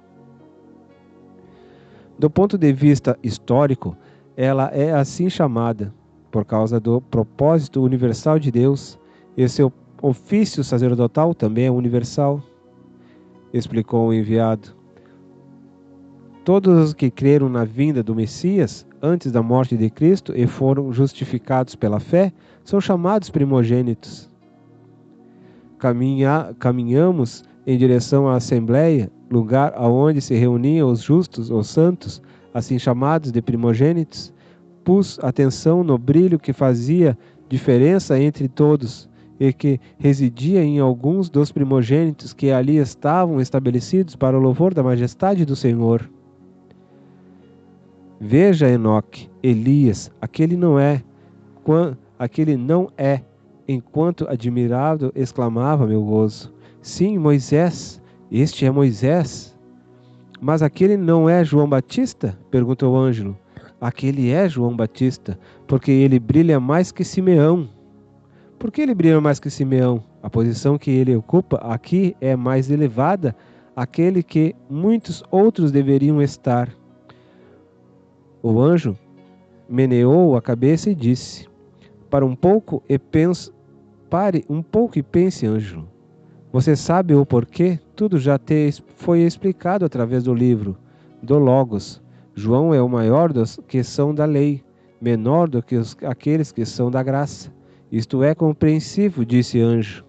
Do ponto de vista histórico, ela é assim chamada, por causa do propósito universal de Deus, e seu ofício sacerdotal também é universal, explicou o enviado. Todos os que creram na vinda do Messias antes da morte de Cristo e foram justificados pela fé são chamados primogênitos. Caminhamos em direção à Assembleia, lugar aonde se reuniam os justos, os santos, assim chamados de primogênitos. Pus atenção no brilho que fazia diferença entre todos e que residia em alguns dos primogênitos que ali estavam estabelecidos para o louvor da majestade do Senhor. Veja Enoque, Elias, aquele não é, enquanto admirado exclamava meu gozo. Sim, Moisés, este é Moisés. Mas aquele não é João Batista? Perguntou Ângelo. Aquele é João Batista, porque ele brilha mais que Simeão. Por que ele brilha mais que Simeão? A posição que ele ocupa aqui é mais elevada, aquele que muitos outros deveriam estar. O anjo meneou a cabeça e disse: Pare um pouco e pense, Ângelo. Você sabe o porquê? Tudo já foi explicado através do livro, do Logos. João é o maior dos que são da lei, menor do que aqueles que são da graça. Isto é compreensível, disse anjo.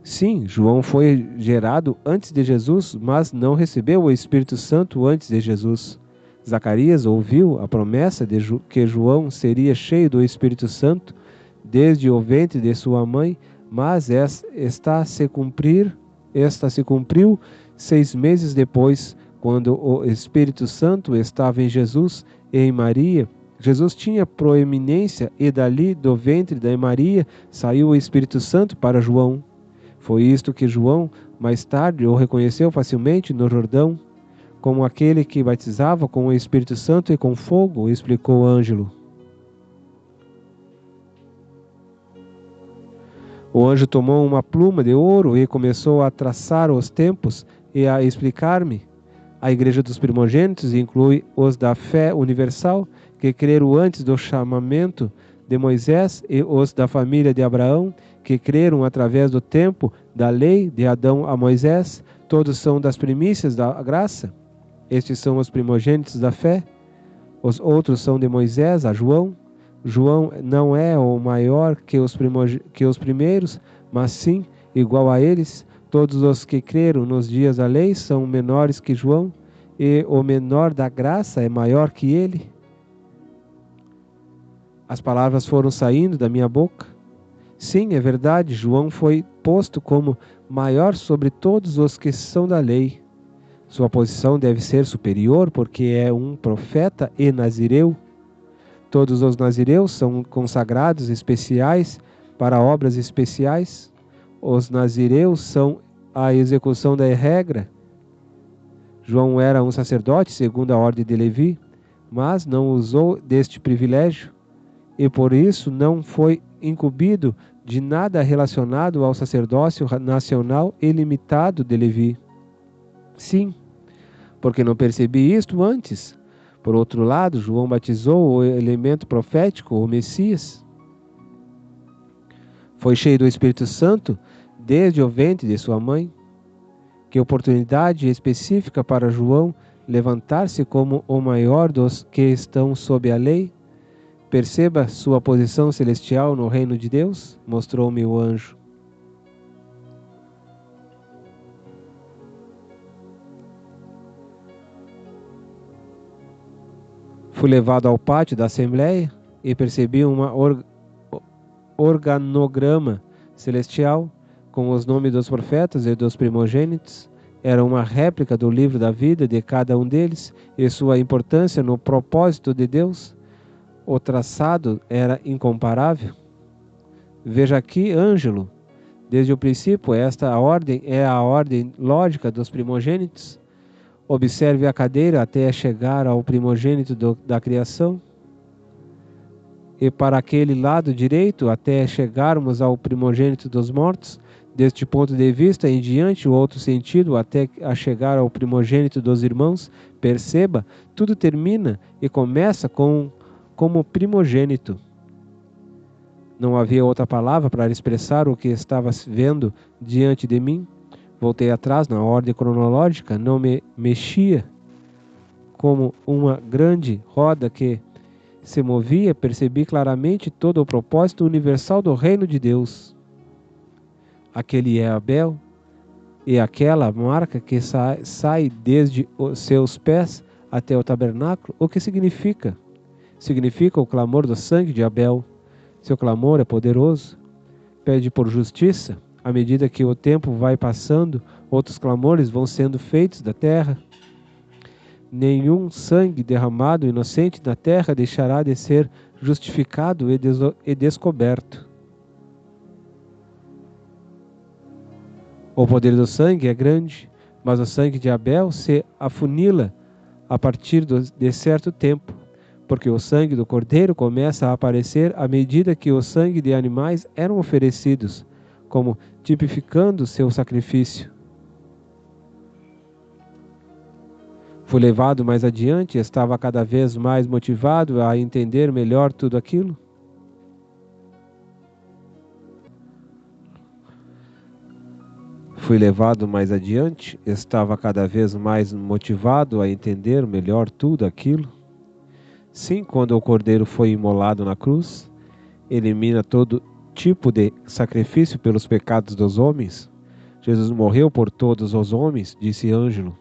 Sim, João foi gerado antes de Jesus, mas não recebeu o Espírito Santo antes de Jesus. Zacarias ouviu a promessa de que João seria cheio do Espírito Santo desde o ventre de sua mãe, mas esta se cumpriu 6 meses depois, quando o Espírito Santo estava em Jesus e em Maria. Jesus tinha proeminência e dali do ventre da Maria saiu o Espírito Santo para João. Foi isto que João mais tarde o reconheceu facilmente no Jordão, como aquele que batizava com o Espírito Santo e com fogo, explicou Ângelo. O anjo tomou uma pluma de ouro e começou a traçar os tempos e a explicar-me. A Igreja dos Primogênitos inclui os da fé universal, que creram antes do chamamento de Moisés, e os da família de Abraão, que creram através do tempo da lei de Adão a Moisés. Todos são das primícias da graça. Estes são os primogênitos da fé. Os outros são de Moisés a João. João não é o maior que os primeiros, mas sim igual a eles. Todos os que creram nos dias da lei são menores que João, e o menor da graça é maior que ele. As palavras foram saindo da minha boca. Sim, é verdade, João foi posto como maior sobre todos os que são da lei. Sua posição deve ser superior porque é um profeta e nazireu. Todos os nazireus são consagrados especiais para obras especiais. Os nazireus são a execução da regra. João era um sacerdote segundo a ordem de Levi, mas não usou deste privilégio e por isso não foi incumbido de nada relacionado ao sacerdócio nacional e limitado de Levi. Sim, porque não percebi isto antes, Por outro lado, João batizou o elemento profético, o Messias. Foi cheio do Espírito Santo desde o ventre de sua mãe. Que oportunidade específica para João levantar-se como o maior dos que estão sob a lei. Perceba sua posição celestial no reino de Deus, mostrou-me o anjo. Fui levado ao pátio da Assembleia e percebi um organograma celestial com os nomes dos profetas e dos primogênitos. Era uma réplica do livro da vida de cada um deles e sua importância no propósito de Deus. O traçado era incomparável. Veja aqui, Ângelo, desde o princípio, esta ordem é a ordem lógica dos primogênitos. Observe a cadeira até chegar ao primogênito da criação. E para aquele lado direito, até chegarmos ao primogênito dos mortos. Deste ponto de vista em diante, o outro sentido, até a chegar ao primogênito dos irmãos. Perceba, tudo termina e começa como primogênito. Não havia outra palavra para expressar o que estava vendo diante de mim. Voltei atrás na ordem cronológica, não me mexia. Como uma grande roda que se movia, percebi claramente todo o propósito universal do reino de Deus. Aquele é Abel, e aquela marca que sai desde os seus pés até o tabernáculo. O que significa? Significa o clamor do sangue de Abel. Seu clamor é poderoso. Pede por justiça. À medida que o tempo vai passando, outros clamores vão sendo feitos da terra. Nenhum sangue derramado inocente na terra deixará de ser justificado e descoberto. O poder do sangue é grande, mas o sangue de Abel se afunila a partir de certo tempo, porque o sangue do cordeiro começa a aparecer à medida que o sangue de animais eram oferecidos, como tipificando seu sacrifício. Fui levado mais adiante e estava cada vez mais motivado a entender melhor tudo aquilo. Fui levado mais adiante, estava cada vez mais motivado a entender melhor tudo aquilo. Sim, quando o cordeiro foi imolado na cruz, elimina todo tipo de sacrifício pelos pecados dos homens. Jesus morreu por todos os homens, disse Ângelo.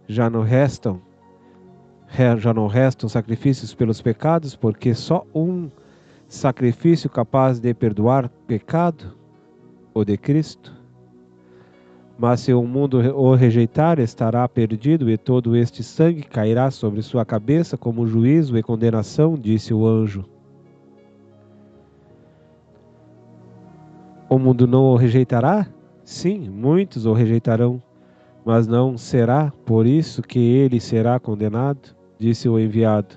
Já não restam sacrifícios pelos pecados, porque só um sacrifício capaz de perdoar pecado, o de Cristo. Mas se o mundo o rejeitar, estará perdido e todo este sangue cairá sobre sua cabeça como juízo e condenação, disse o anjo. O mundo não o rejeitará? Sim, muitos o rejeitarão, mas não será por isso que ele será condenado, disse o enviado.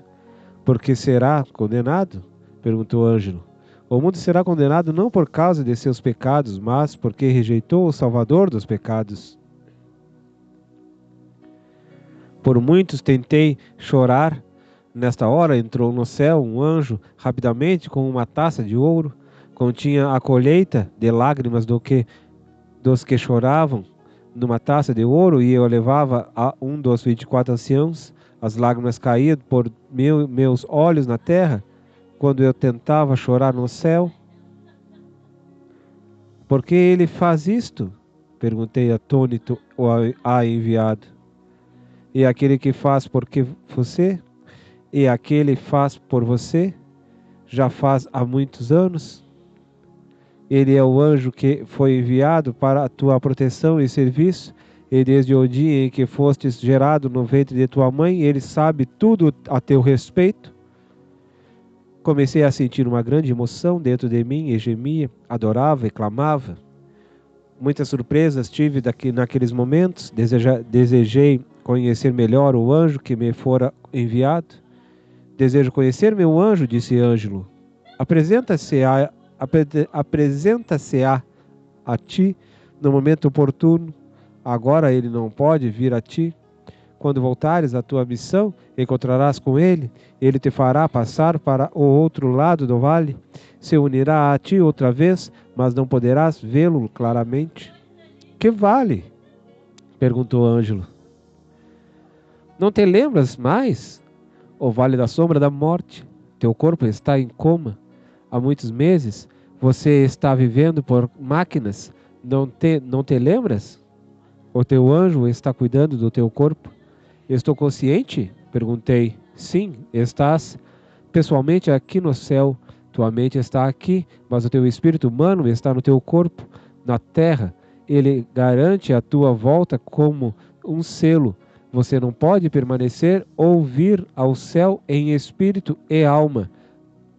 Por que será condenado? Perguntou Ângelo. O mundo será condenado não por causa de seus pecados, mas porque rejeitou o Salvador dos pecados. Por muitos tentei chorar. Nesta hora entrou no céu um anjo rapidamente com uma taça de ouro. Continha a colheita de lágrimas dos que choravam numa taça de ouro, e eu levava a um dos 24 anciãos. As lágrimas caíam por meus olhos na terra, quando eu tentava chorar no céu. Por que ele faz isto? Perguntei atônito ao enviado. E aquele que faz porque você? E aquele faz por você? Já faz há muitos anos? Ele é o anjo que foi enviado para a tua proteção e serviço, e desde o dia em que fostes gerado no ventre de tua mãe, ele sabe tudo a teu respeito. Comecei a sentir uma grande emoção dentro de mim e gemia, adorava e clamava. Muitas surpresas tive naqueles momentos. Desejei conhecer melhor o anjo que me fora enviado. Desejo conhecer meu anjo, disse Ângelo. Apresenta-se-á a ti no momento oportuno. Agora ele não pode vir a ti. Quando voltares à tua missão, encontrarás com ele. Ele te fará passar para o outro lado do vale. Se unirá a ti outra vez, mas não poderás vê-lo claramente. Que vale? Perguntou Ângelo. Não te lembras mais? O vale da sombra da morte. Teu corpo está em coma. Há muitos meses. Você está vivendo por máquinas. Não te lembras? O teu anjo está cuidando do teu corpo. Estou consciente? Perguntei. Sim, estás pessoalmente aqui no céu. Tua mente está aqui, mas o teu espírito humano está no teu corpo, na terra. Ele garante a tua volta como um selo. Você não pode permanecer ou vir ao céu em espírito e alma,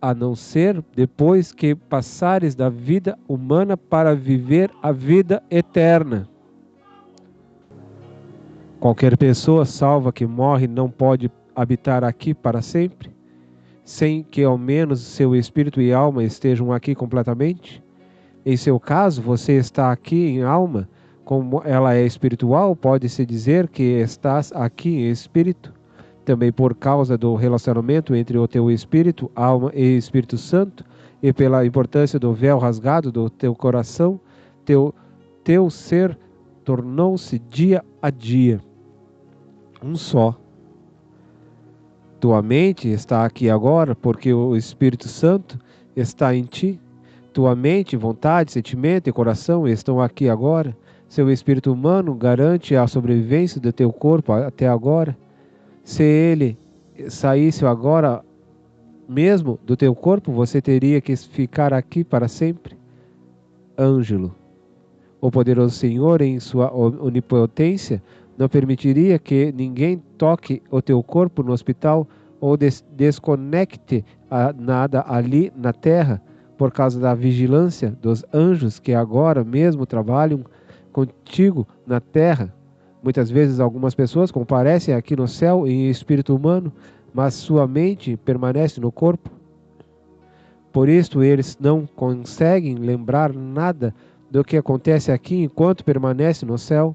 a não ser depois que passares da vida humana para viver a vida eterna. Qualquer pessoa salva que morre não pode habitar aqui para sempre, sem que ao menos seu espírito e alma estejam aqui completamente? Em seu caso, você está aqui em alma, como ela é espiritual, pode-se dizer que estás aqui em espírito, também por causa do relacionamento entre o teu espírito, alma e Espírito Santo, e pela importância do véu rasgado do teu coração, teu ser tornou-se dia a dia um só. Tua mente está aqui agora porque o Espírito Santo está em ti. Tua mente, vontade, sentimento e coração estão aqui agora. Seu espírito humano garante a sobrevivência do teu corpo até agora. Se ele saísse agora mesmo do teu corpo, você teria que ficar aqui para sempre. Ângelo, o poderoso Senhor, em sua onipotência, não permitiria que ninguém toque o teu corpo no hospital ou desconecte nada ali na terra, por causa da vigilância dos anjos que agora mesmo trabalham contigo na terra. Muitas vezes algumas pessoas comparecem aqui no céu em espírito humano, mas sua mente permanece no corpo. Por isso eles não conseguem lembrar nada do que acontece aqui enquanto permanece no céu.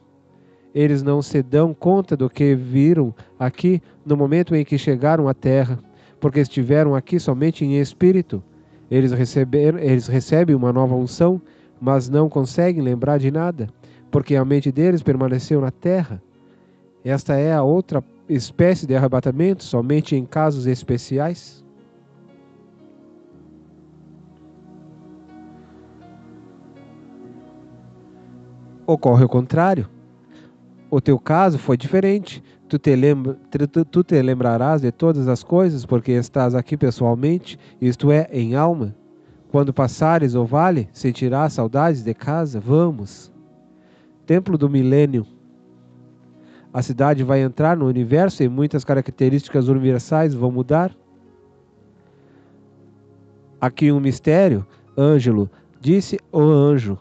Eles não se dão conta do que viram aqui no momento em que chegaram à terra, porque estiveram aqui somente em espírito. Eles recebem uma nova unção, mas não conseguem lembrar de nada, porque a mente deles permaneceu na terra. Esta é a outra espécie de arrebatamento, somente em casos especiais. Ocorre o contrário. O teu caso foi diferente. Tu te lembrarás de todas as coisas, porque estás aqui pessoalmente, isto é, em alma. Quando passares o vale, sentirás saudades de casa. Vamos. Templo do Milênio. A cidade vai entrar no universo e muitas características universais vão mudar. Aqui um mistério. Ângelo, disse o anjo.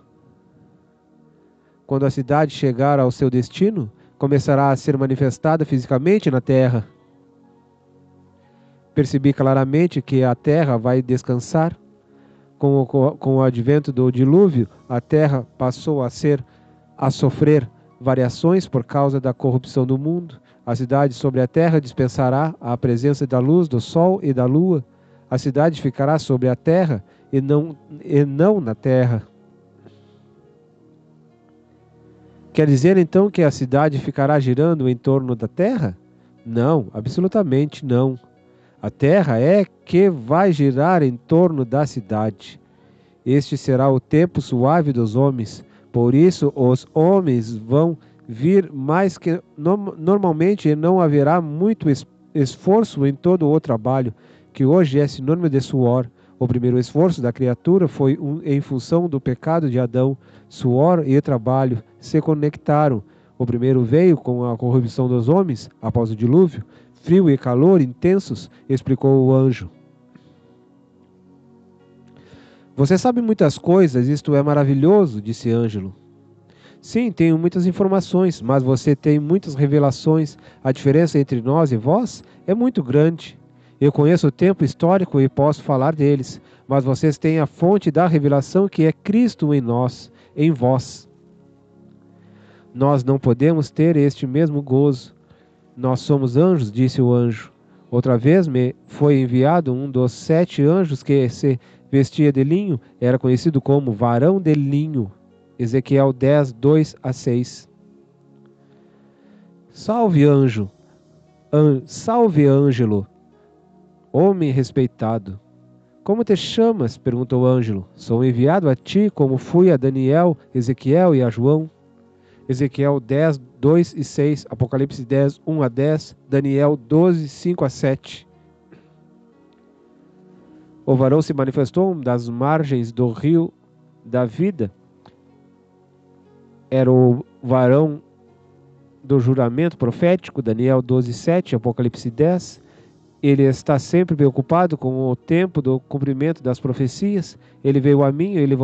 Quando a cidade chegar ao seu destino, começará a ser manifestada fisicamente na terra. Percebi claramente que a terra vai descansar. Com o advento do dilúvio, a terra passou a sofrer variações por causa da corrupção do mundo. A cidade sobre a terra dispensará a presença da luz, do sol e da lua. A cidade ficará sobre a terra e não na terra. Quer dizer então que a cidade ficará girando em torno da terra? Não, absolutamente não. A terra é que vai girar em torno da cidade. Este será o tempo suave dos homens. Por isso os homens vão vir mais que normalmente e não haverá muito esforço em todo o trabalho, que hoje é sinônimo de suor. O primeiro esforço da criatura foi em função do pecado de Adão. Suor e trabalho se conectaram. O primeiro veio com a corrupção dos homens, após o dilúvio. Frio e calor intensos, explicou o anjo. Você sabe muitas coisas, isto é maravilhoso, disse Ângelo. Sim, tenho muitas informações, mas você tem muitas revelações. A diferença entre nós e vós é muito grande. Eu conheço o tempo histórico e posso falar deles, mas vocês têm a fonte da revelação que é Cristo em nós, em vós. Nós não podemos ter este mesmo gozo. Nós somos anjos, disse o anjo. Outra vez me foi enviado um dos 7 anjos que se vestia de linho, era conhecido como varão de linho. Ezequiel 10, 2 a 6. Salve, anjo, salve, Ângelo, homem respeitado. Como te chamas? Perguntou Ângelo. Sou enviado a ti, como fui a Daniel, Ezequiel e a João. Ezequiel 10, 2 e 6, Apocalipse 10, 1 a 10, Daniel 12, 5 a 7. O varão se manifestou das margens do rio da vida. Era o varão do juramento profético, Daniel 12, 7, Apocalipse 10. Ele está sempre preocupado com o tempo do cumprimento das profecias. Ele veio a mim, ele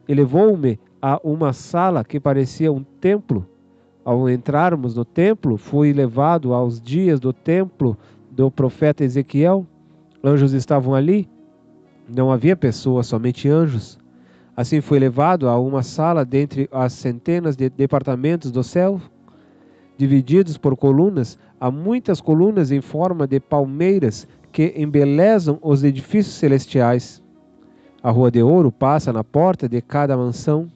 levou-me a uma sala que parecia um templo. Ao entrarmos no templo, fui levado aos dias do templo do profeta Ezequiel. Anjos estavam ali. Não havia pessoas, somente anjos. Assim fui levado a uma sala dentre as centenas de departamentos do céu, divididos por colunas. Há muitas colunas em forma de palmeiras que embelezam os edifícios celestiais. A rua de ouro passa na porta de cada mansão.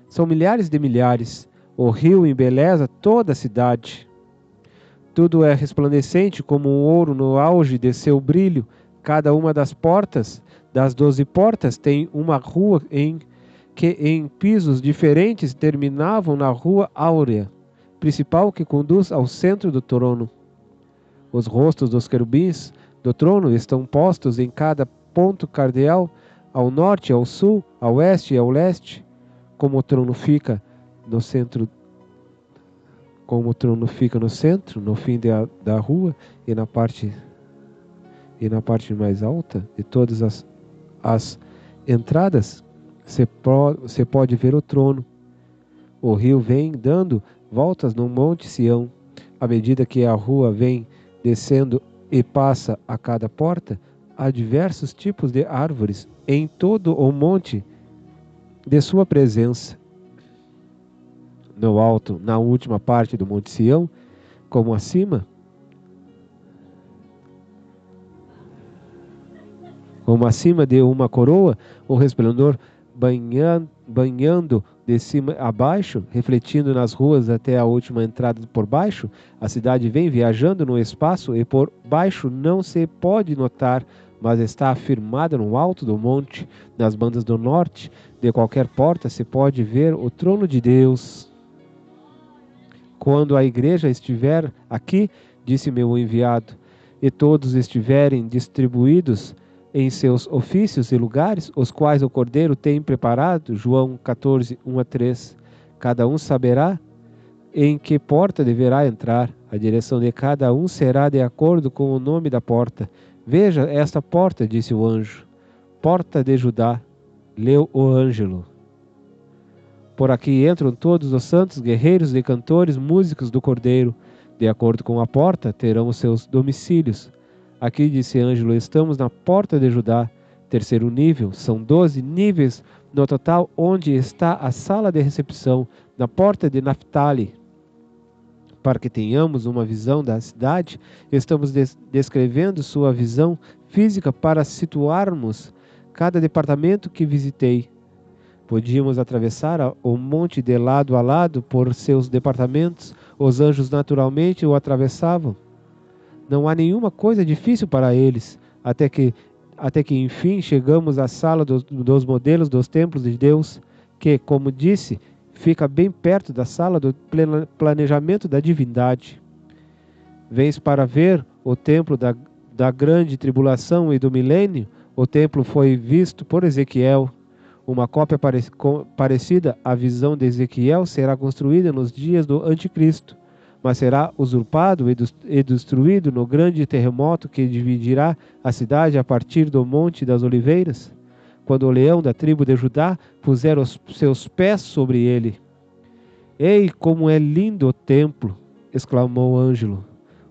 São milhares de milhares. O rio embeleza toda a cidade. Tudo é resplandecente como o ouro no auge de seu brilho. Cada uma das portas, das 12 portas, tem uma rua que em pisos diferentes terminavam na rua áurea, principal que conduz ao centro do trono. Os rostos dos querubins do trono estão postos em cada ponto cardeal, ao norte, ao sul, ao oeste e ao leste, como o trono fica no centro, no fim da rua e na parte mais alta de todas as entradas, você pode ver o trono. O rio vem dando voltas no Monte Sião. À medida que a rua vem descendo e passa a cada porta, há diversos tipos de árvores em todo o monte de sua presença. No alto, na última parte do Monte Sião, como acima de uma coroa, o resplendor banhando de cima a baixo, refletindo nas ruas até a última entrada por baixo. A cidade vem viajando no espaço e por baixo não se pode notar, mas está afirmada no alto do monte. Nas bandas do norte de qualquer porta se pode ver o trono de Deus. Quando a igreja estiver aqui, disse meu enviado, e todos estiverem distribuídos em seus ofícios e lugares, os quais o Cordeiro tem preparado, João 14, 1 a 3, cada um saberá em que porta deverá entrar. A direção de cada um será de acordo com o nome da porta. Veja esta porta, disse o anjo, porta de Judá, leu o Ângelo. Por aqui entram todos os santos, guerreiros e cantores, músicos do Cordeiro. De acordo com a porta, terão os seus domicílios. Aqui, disse Ângelo, estamos na porta de Judá. Terceiro nível, são 12 níveis no total, onde está a sala de recepção, na porta de Naphtali. Para que tenhamos uma visão da cidade, estamos descrevendo sua visão física para situarmos cada departamento que visitei. Podíamos atravessar o monte de lado a lado por seus departamentos. Os anjos naturalmente o atravessavam. Não há nenhuma coisa difícil para eles, até que enfim chegamos à sala dos modelos dos templos de Deus, que, como disse, fica bem perto da sala do planejamento da divindade. Vens para ver o templo da grande tribulação e do milênio? O templo foi visto por Ezequiel. Uma cópia parecida à visão de Ezequiel será construída nos dias do Anticristo, mas será usurpado e destruído no grande terremoto que dividirá a cidade a partir do Monte das Oliveiras, quando o leão da tribo de Judá puser os seus pés sobre ele. Ei, como é lindo o templo! Exclamou Ângelo.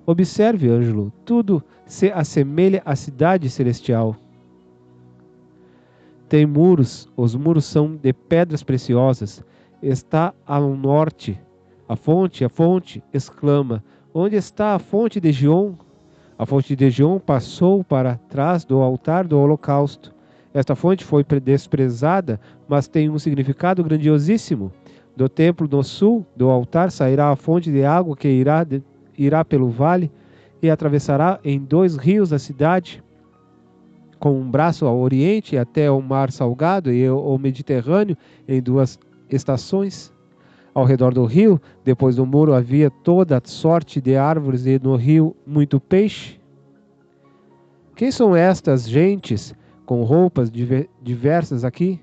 Observe, Ângelo, tudo se assemelha à cidade celestial. Tem muros, os muros são de pedras preciosas. Está ao norte A fonte, exclama: onde está a fonte de Gion? A fonte de Gion passou para trás do altar do holocausto. Esta fonte foi desprezada, mas tem um significado grandiosíssimo. Do templo no sul do altar sairá a fonte de água que irá pelo vale e atravessará em 2 rios da cidade, com um braço ao oriente até o mar salgado e o Mediterrâneo em 2 estações. Ao redor do rio, depois do muro, havia toda sorte de árvores e no rio muito peixe. Quem são estas gentes com roupas diversas aqui?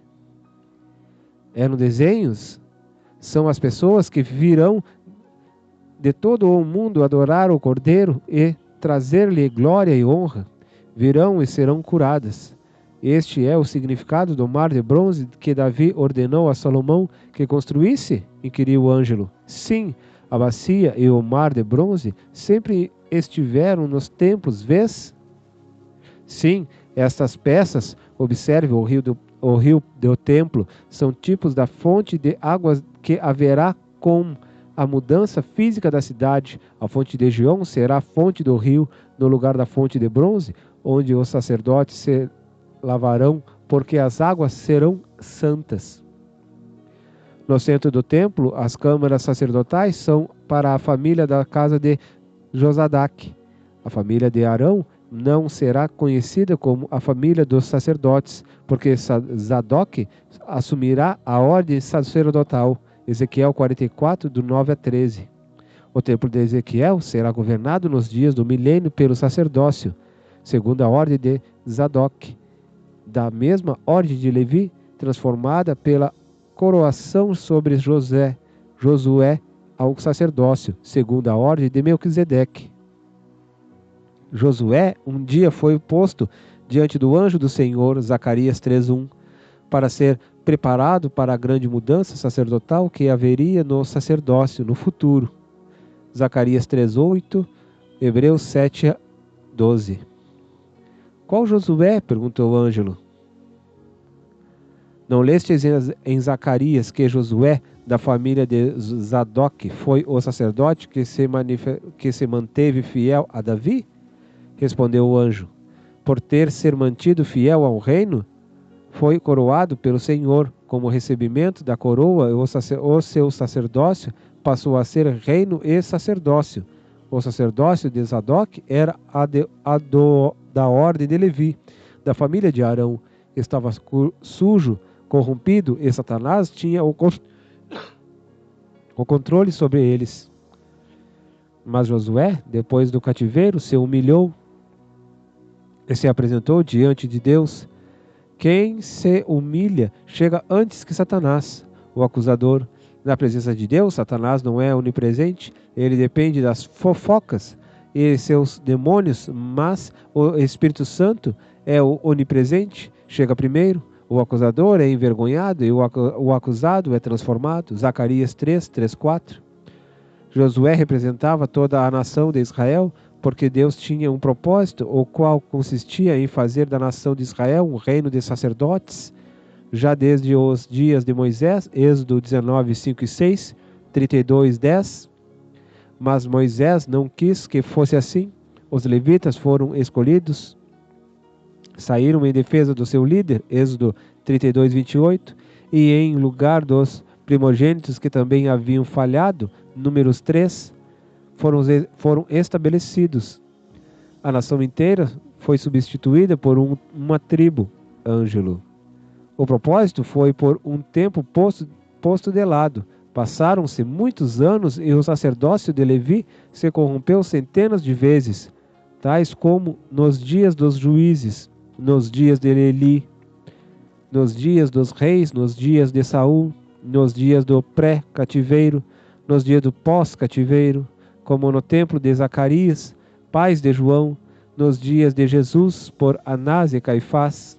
Eram desenhos? São as pessoas que virão de todo o mundo adorar o Cordeiro e trazer-lhe glória e honra. Virão e serão curadas. Este é o significado do mar de bronze que Davi ordenou a Salomão que construísse? Inquiriu o Ângelo. Sim, a bacia e o mar de bronze sempre estiveram nos templos, vês? Sim, estas peças, observe o rio do templo, são tipos da fonte de águas que haverá com a mudança física da cidade. A fonte de Gion será a fonte do rio no lugar da fonte de bronze, onde os sacerdotes se lavarão, porque as águas serão santas. No centro do templo, as câmaras sacerdotais são para a família da casa de Josadaque. A família de Arão não será conhecida como a família dos sacerdotes, porque Zadok assumirá a ordem sacerdotal. Ezequiel 44, do 9 a 13. O templo de Ezequiel será governado nos dias do milênio pelo sacerdócio, segundo a ordem de Zadok, da mesma ordem de Levi, transformada pela coroação sobre Josué ao sacerdócio, segundo a ordem de Melquisedeque. Josué um dia foi posto diante do anjo do Senhor, Zacarias 3:1, para ser preparado para a grande mudança sacerdotal que haveria no sacerdócio no futuro. Zacarias 3:8, Hebreus 7:12. Qual Josué? Perguntou o Ângelo. Não lestes em Zacarias que Josué, da família de Zadok, foi o sacerdote que se manteve fiel a Davi? Respondeu o anjo. Por ser mantido fiel ao reino, foi coroado pelo Senhor. Como recebimento da coroa, o seu sacerdócio passou a ser reino e sacerdócio. O sacerdócio de Zadok era da ordem de Levi, da família de Arão. Estava sujo, corrompido, e Satanás tinha o controle sobre eles. Mas Josué, depois do cativeiro, se humilhou e se apresentou diante de Deus. Quem se humilha chega antes que Satanás, o acusador. Na presença de Deus, Satanás não é onipresente, ele depende das fofocas e seus demônios, mas o Espírito Santo é o onipresente, chega primeiro. O acusador é envergonhado e o acusado é transformado. Zacarias 3:4. Josué representava toda a nação de Israel, porque Deus tinha um propósito, o qual consistia em fazer da nação de Israel um reino de sacerdotes, já desde os dias de Moisés, Êxodo 19:5 e 6, 32:10. Mas Moisés não quis que fosse assim. Os levitas foram escolhidos, saíram em defesa do seu líder, Êxodo 32:28, e em lugar dos primogênitos que também haviam falhado, Números 3, foram estabelecidos. A nação inteira foi substituída por uma tribo, Ângelo. O propósito foi por um tempo posto de lado. Passaram-se muitos anos e o sacerdócio de Levi se corrompeu centenas de vezes, tais como nos dias dos juízes, nos dias de Eli, nos dias dos reis, nos dias de Saul, nos dias do pré-cativeiro, nos dias do pós-cativeiro, como no templo de Zacarias, pais de João, nos dias de Jesus, por Anás e Caifás.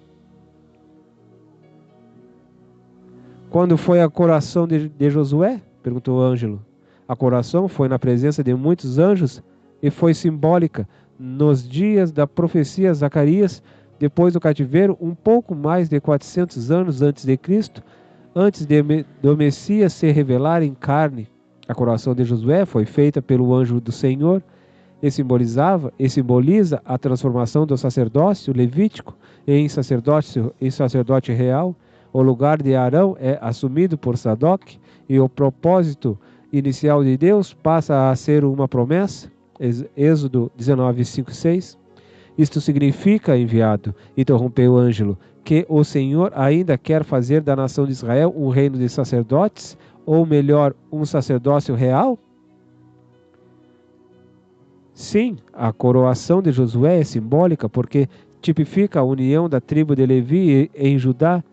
Quando foi a coroação de Josué? Perguntou Ângelo. A coroação foi na presença de muitos anjos e foi simbólica. Nos dias da profecia Zacarias, depois do cativeiro, um pouco mais de 400 anos antes de Cristo, antes do Messias se revelar em carne. A coroação de Josué foi feita pelo anjo do Senhor e simboliza a transformação do sacerdócio levítico em sacerdote real. O lugar de Arão é assumido por Sadoc e o propósito inicial de Deus passa a ser uma promessa. Êxodo 19, 5 e 6. Isto significa, enviado, interrompeu Ângelo, que o Senhor ainda quer fazer da nação de Israel um reino de sacerdotes, ou melhor, um sacerdócio real? Sim, a coroação de Josué é simbólica porque tipifica a união da tribo de Levi em Judá.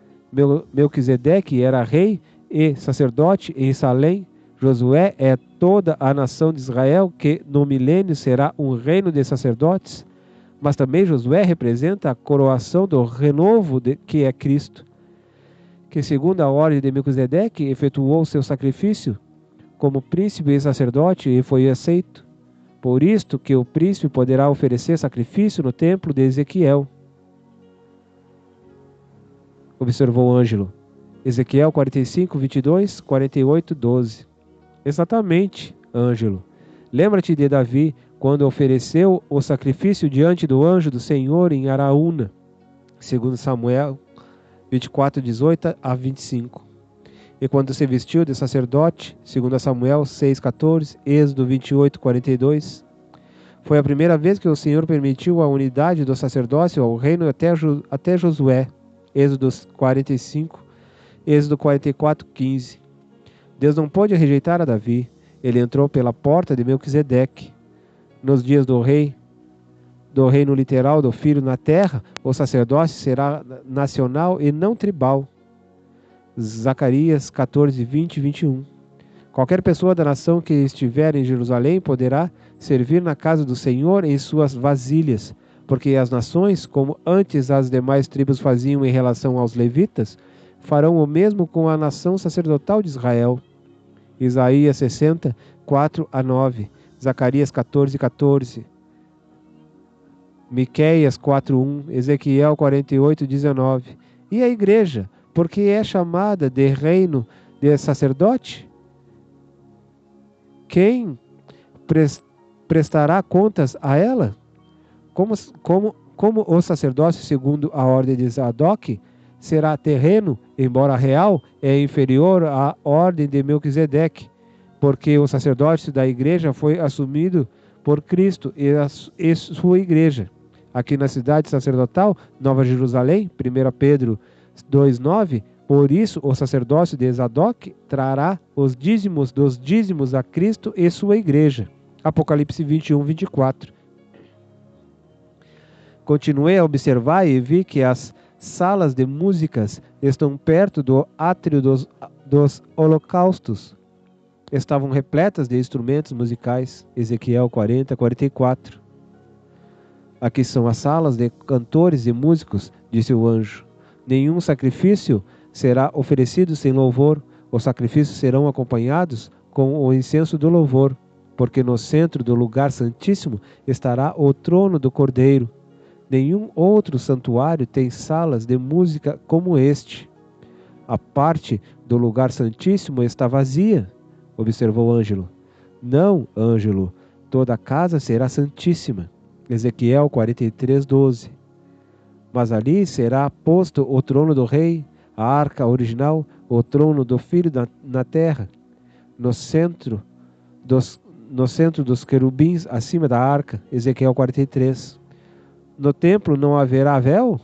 Melquisedeque era rei e sacerdote em Salém. Josué é toda a nação de Israel que no milênio será um reino de sacerdotes. Mas também Josué representa a coroação do renovo que é Cristo, que segundo a ordem de Melquisedeque efetuou seu sacrifício como príncipe e sacerdote e foi aceito. Por isto que o príncipe poderá oferecer sacrifício no templo de Ezequiel. Observou Ângelo. Ezequiel 45, 22, 48, 12. Exatamente, Ângelo. Lembra-te de Davi, quando ofereceu o sacrifício diante do anjo do Senhor em Araúna. 2 Samuel 24, 18 a 25. E quando se vestiu de sacerdote, 2 Samuel 6, 14, Êxodo 28, 42. Foi a primeira vez que o Senhor permitiu a unidade do sacerdócio ao reino até Josué, Êxodo 45, Êxodo 44, 15. Deus não pôde rejeitar a Davi, ele entrou pela porta de Melquisedeque. Nos dias do reino literal do Filho na terra, o sacerdócio será nacional e não tribal. Zacarias 14, 20 e 21. Qualquer pessoa da nação que estiver em Jerusalém poderá servir na casa do Senhor em suas vasilhas, porque as nações, como antes as demais tribos faziam em relação aos levitas, farão o mesmo com a nação sacerdotal de Israel. Isaías 60, 4 a 9. Zacarias 14, 14. Miqueias 4, 1. Ezequiel 48, 19. E a igreja, porque é chamada de reino de sacerdote? Quem prestará contas a ela? Como o sacerdócio, segundo a ordem de Zadok, será terreno, embora real, é inferior à ordem de Melquisedeque, porque o sacerdócio da igreja foi assumido por Cristo e sua igreja. Aqui na cidade sacerdotal, Nova Jerusalém, 1 Pedro 2,9, por isso o sacerdócio de Zadok trará os dízimos dos dízimos a Cristo e sua igreja. Apocalipse 21, 24. Continuei a observar e vi que as salas de músicas estão perto do átrio dos holocaustos. Estavam repletas de instrumentos musicais. Ezequiel 40, 44. Aqui são as salas de cantores e músicos, disse o anjo. Nenhum sacrifício será oferecido sem louvor. Os sacrifícios serão acompanhados com o incenso do louvor, porque no centro do lugar santíssimo estará o trono do Cordeiro. Nenhum outro santuário tem salas de música como este. A parte do lugar santíssimo está vazia, observou Ângelo. Não, Ângelo, toda a casa será santíssima. Ezequiel 43, 12. Mas ali será posto o trono do rei, a arca original, o trono do filho na terra, no centro dos querubins acima da arca. Ezequiel 43. No templo não haverá véu?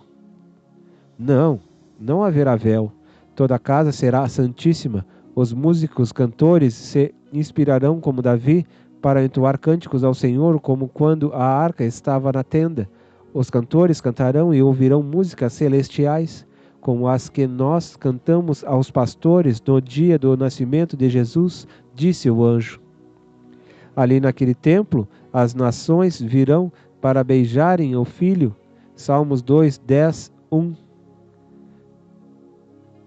Não, não haverá véu. Toda a casa será santíssima. Os músicos cantores se inspirarão como Davi para entoar cânticos ao Senhor, como quando a arca estava na tenda. Os cantores cantarão e ouvirão músicas celestiais, como as que nós cantamos aos pastores no dia do nascimento de Jesus, disse o anjo. Ali naquele templo, as nações virão para beijarem o Filho. Salmos 2, 10, 1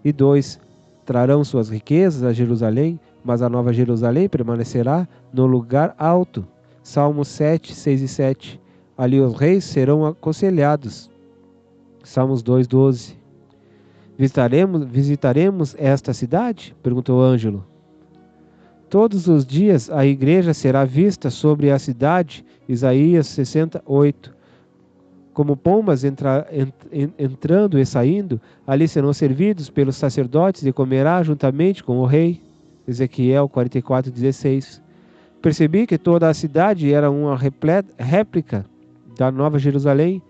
e 2. Trarão suas riquezas a Jerusalém, mas a nova Jerusalém permanecerá no lugar alto. Salmos 7, 6 e 7. Ali os reis serão aconselhados. Salmos 2, 12. Visitaremos esta cidade? Perguntou Ângelo. Todos os dias a igreja será vista sobre a cidade, Isaías 68. Como pombas entrando e saindo, ali serão servidos pelos sacerdotes e comerá juntamente com o rei, Ezequiel 44:16. Percebi que toda a cidade era uma réplica da Nova Jerusalém.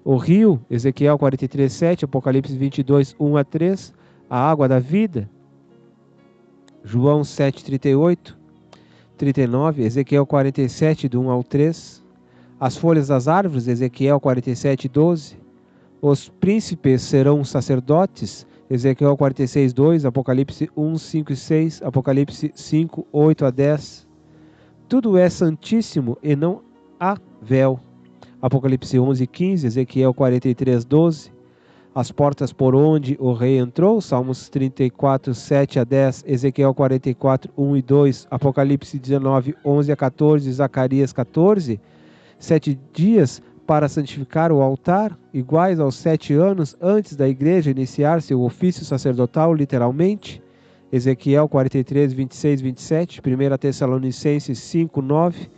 O rio, Ezequiel 43:7, Apocalipse 22:1-3, a água da vida, João 7:38, 39, Ezequiel 47, do 1-3, as folhas das árvores, Ezequiel 47:12, os príncipes serão sacerdotes, Ezequiel 46:2, Apocalipse 1:5-6, Apocalipse 5:8-10. Tudo é santíssimo e não há véu. Apocalipse 11:15, Ezequiel 43:12. As portas por onde o rei entrou, Salmos 34, 7-10, Ezequiel 44, 1 e 2, Apocalipse 19, 11-14, Zacarias 14. 7 dias para santificar o altar, iguais aos 7 anos antes da igreja iniciar seu ofício sacerdotal, literalmente. Ezequiel 43, 26, 27, 1 Tessalonicenses 5, 9,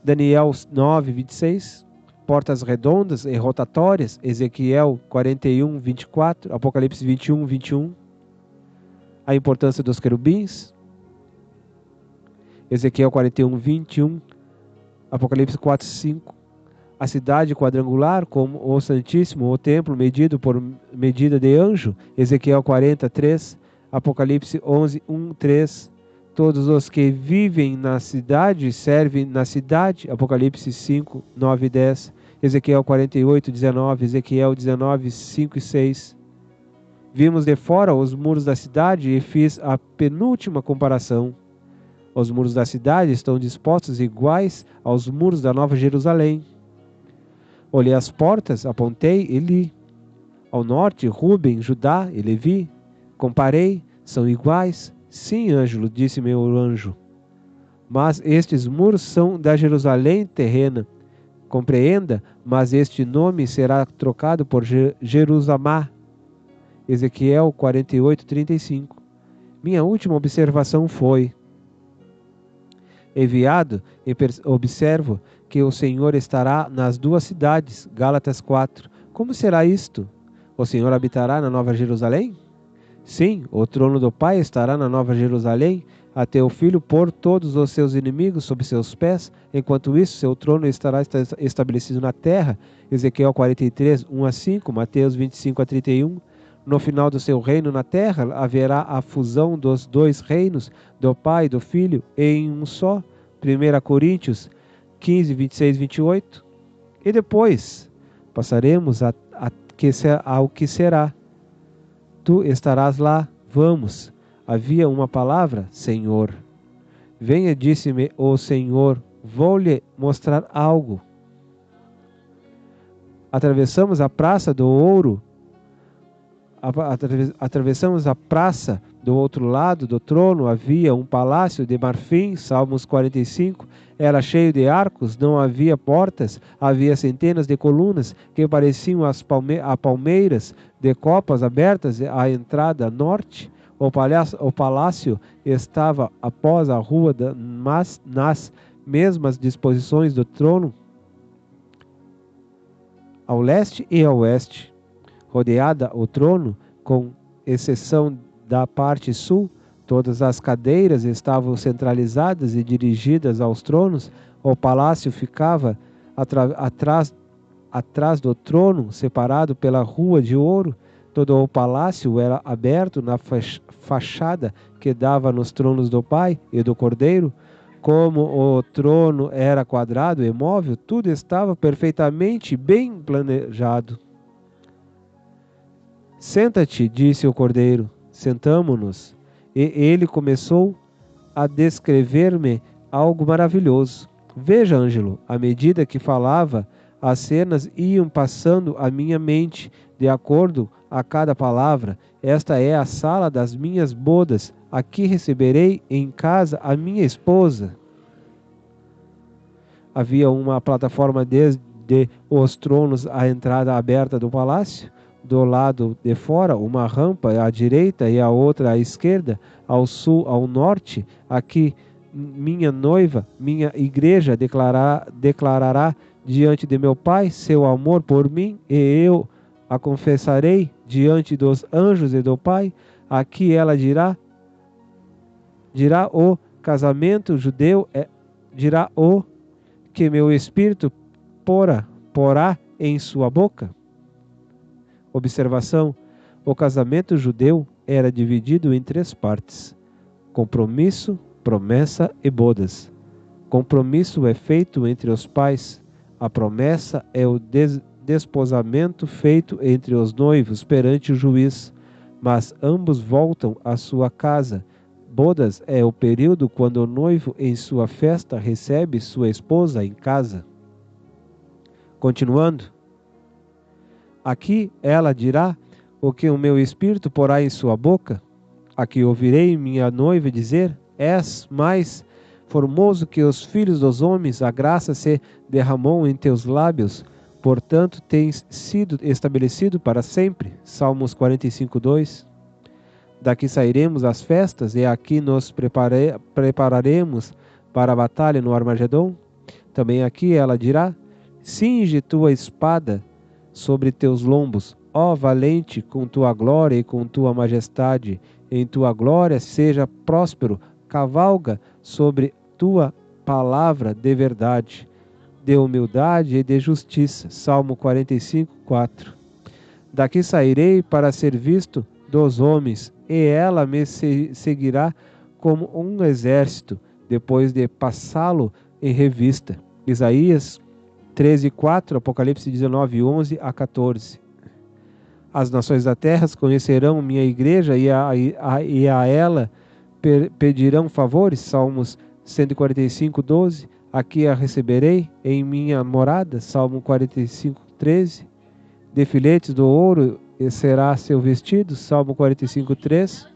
Daniel 9, 26. Portas redondas e rotatórias, Ezequiel 41, 24, Apocalipse 21, 21. A importância dos querubins, Ezequiel 41, 21, Apocalipse 4, 5. A cidade quadrangular, como o Santíssimo, o templo medido por medida de anjo, Ezequiel 40, 3, Apocalipse 11, 1, 3. Todos os que vivem na cidade servem na cidade, Apocalipse 5, 9 e 10. Ezequiel 48, 19, Ezequiel 19, 5 e 6. Vimos de fora os muros da cidade e fiz a penúltima comparação. Os muros da cidade estão dispostos iguais aos muros da Nova Jerusalém. Olhei as portas, apontei e li. Ao norte, Ruben, Judá e Levi. Comparei, são iguais. Sim, Ângelo, disse meu anjo. Mas estes muros são da Jerusalém terrena. Compreenda, mas este nome será trocado por Jerusamá. Ezequiel 48, 35. Minha última observação foi: enviado, e observo que o Senhor estará nas duas cidades. Gálatas 4. Como será isto? O Senhor habitará na Nova Jerusalém? Sim, o trono do Pai estará na Nova Jerusalém, até o Filho pôr todos os seus inimigos sob seus pés. Enquanto isso, seu trono estará estabelecido na terra. Ezequiel 43, 1-5, Mateus 25-31. No final do seu reino na terra, haverá a fusão dos dois reinos, do Pai e do Filho, em um só. 1 Coríntios 15, 26, 28. E depois, passaremos ao que será. Tu estarás lá, vamos. Havia uma palavra, Senhor. Venha, disse-me o Senhor, vou-lhe mostrar algo. Atravessamos a Praça do Ouro, atravessamos a praça. Do outro lado do trono havia um palácio de marfim, Salmos 45, era cheio de arcos, não havia portas, havia centenas de colunas que pareciam a palmeiras de copas abertas à entrada norte. O palácio estava após a rua, mas nas mesmas disposições do trono, ao leste e ao oeste. Rodeada o trono, com exceção da parte sul, todas as cadeiras estavam centralizadas e dirigidas aos tronos. O palácio ficava atrás do trono, separado pela rua de ouro. Todo o palácio era aberto na fachada que dava nos tronos do Pai e do Cordeiro. Como o trono era quadrado e móvel, tudo estava perfeitamente bem planejado. Senta-te, disse o Cordeiro. Sentamo-nos. E ele começou a descrever-me algo maravilhoso. Veja, Ângelo, à medida que falava, as cenas iam passando à minha mente, de acordo a cada palavra. Esta é a sala das minhas bodas. Aqui receberei em casa a minha esposa. Havia uma plataforma desde os tronos à entrada aberta do palácio. do lado de fora, uma rampa à direita e a outra à esquerda, ao sul, ao norte. Aqui minha noiva, minha igreja declarará diante de meu Pai seu amor por mim, e eu a confessarei diante dos anjos e do Pai. Aqui ela dirá o casamento judeu, dirá o que meu espírito porá em sua boca. Observação: o casamento judeu era dividido em 3 partes: compromisso, promessa e bodas. Compromisso é feito entre os pais. A promessa é o desposamento feito entre os noivos perante o juiz, mas ambos voltam à sua casa. Bodas é o período quando o noivo, em sua festa, recebe sua esposa em casa. Continuando. Aqui ela dirá o que o meu espírito porá em sua boca. Aqui ouvirei minha noiva dizer: és mais formoso que os filhos dos homens, a graça se derramou em teus lábios, portanto tens sido estabelecido para sempre. Salmos 45:2. Daqui sairemos às festas e aqui nos prepararemos para a batalha no Armagedon. Também aqui ela dirá: cinge tua espada sobre teus lombos, ó valente, com tua glória e com tua majestade. Em tua glória seja próspero, cavalga sobre tua palavra de verdade, de humildade e de justiça. Salmo 45:4. Daqui sairei para ser visto dos homens, e ela me seguirá como um exército, depois de passá-lo em revista. Isaías 13:4, Apocalipse 19:11 a 14. As nações da terra conhecerão minha igreja e a ela pedirão favores. Salmos 145:12. Aqui a receberei em minha morada. Salmo 45:13. De filetes do ouro será seu vestido. Salmo 45:3.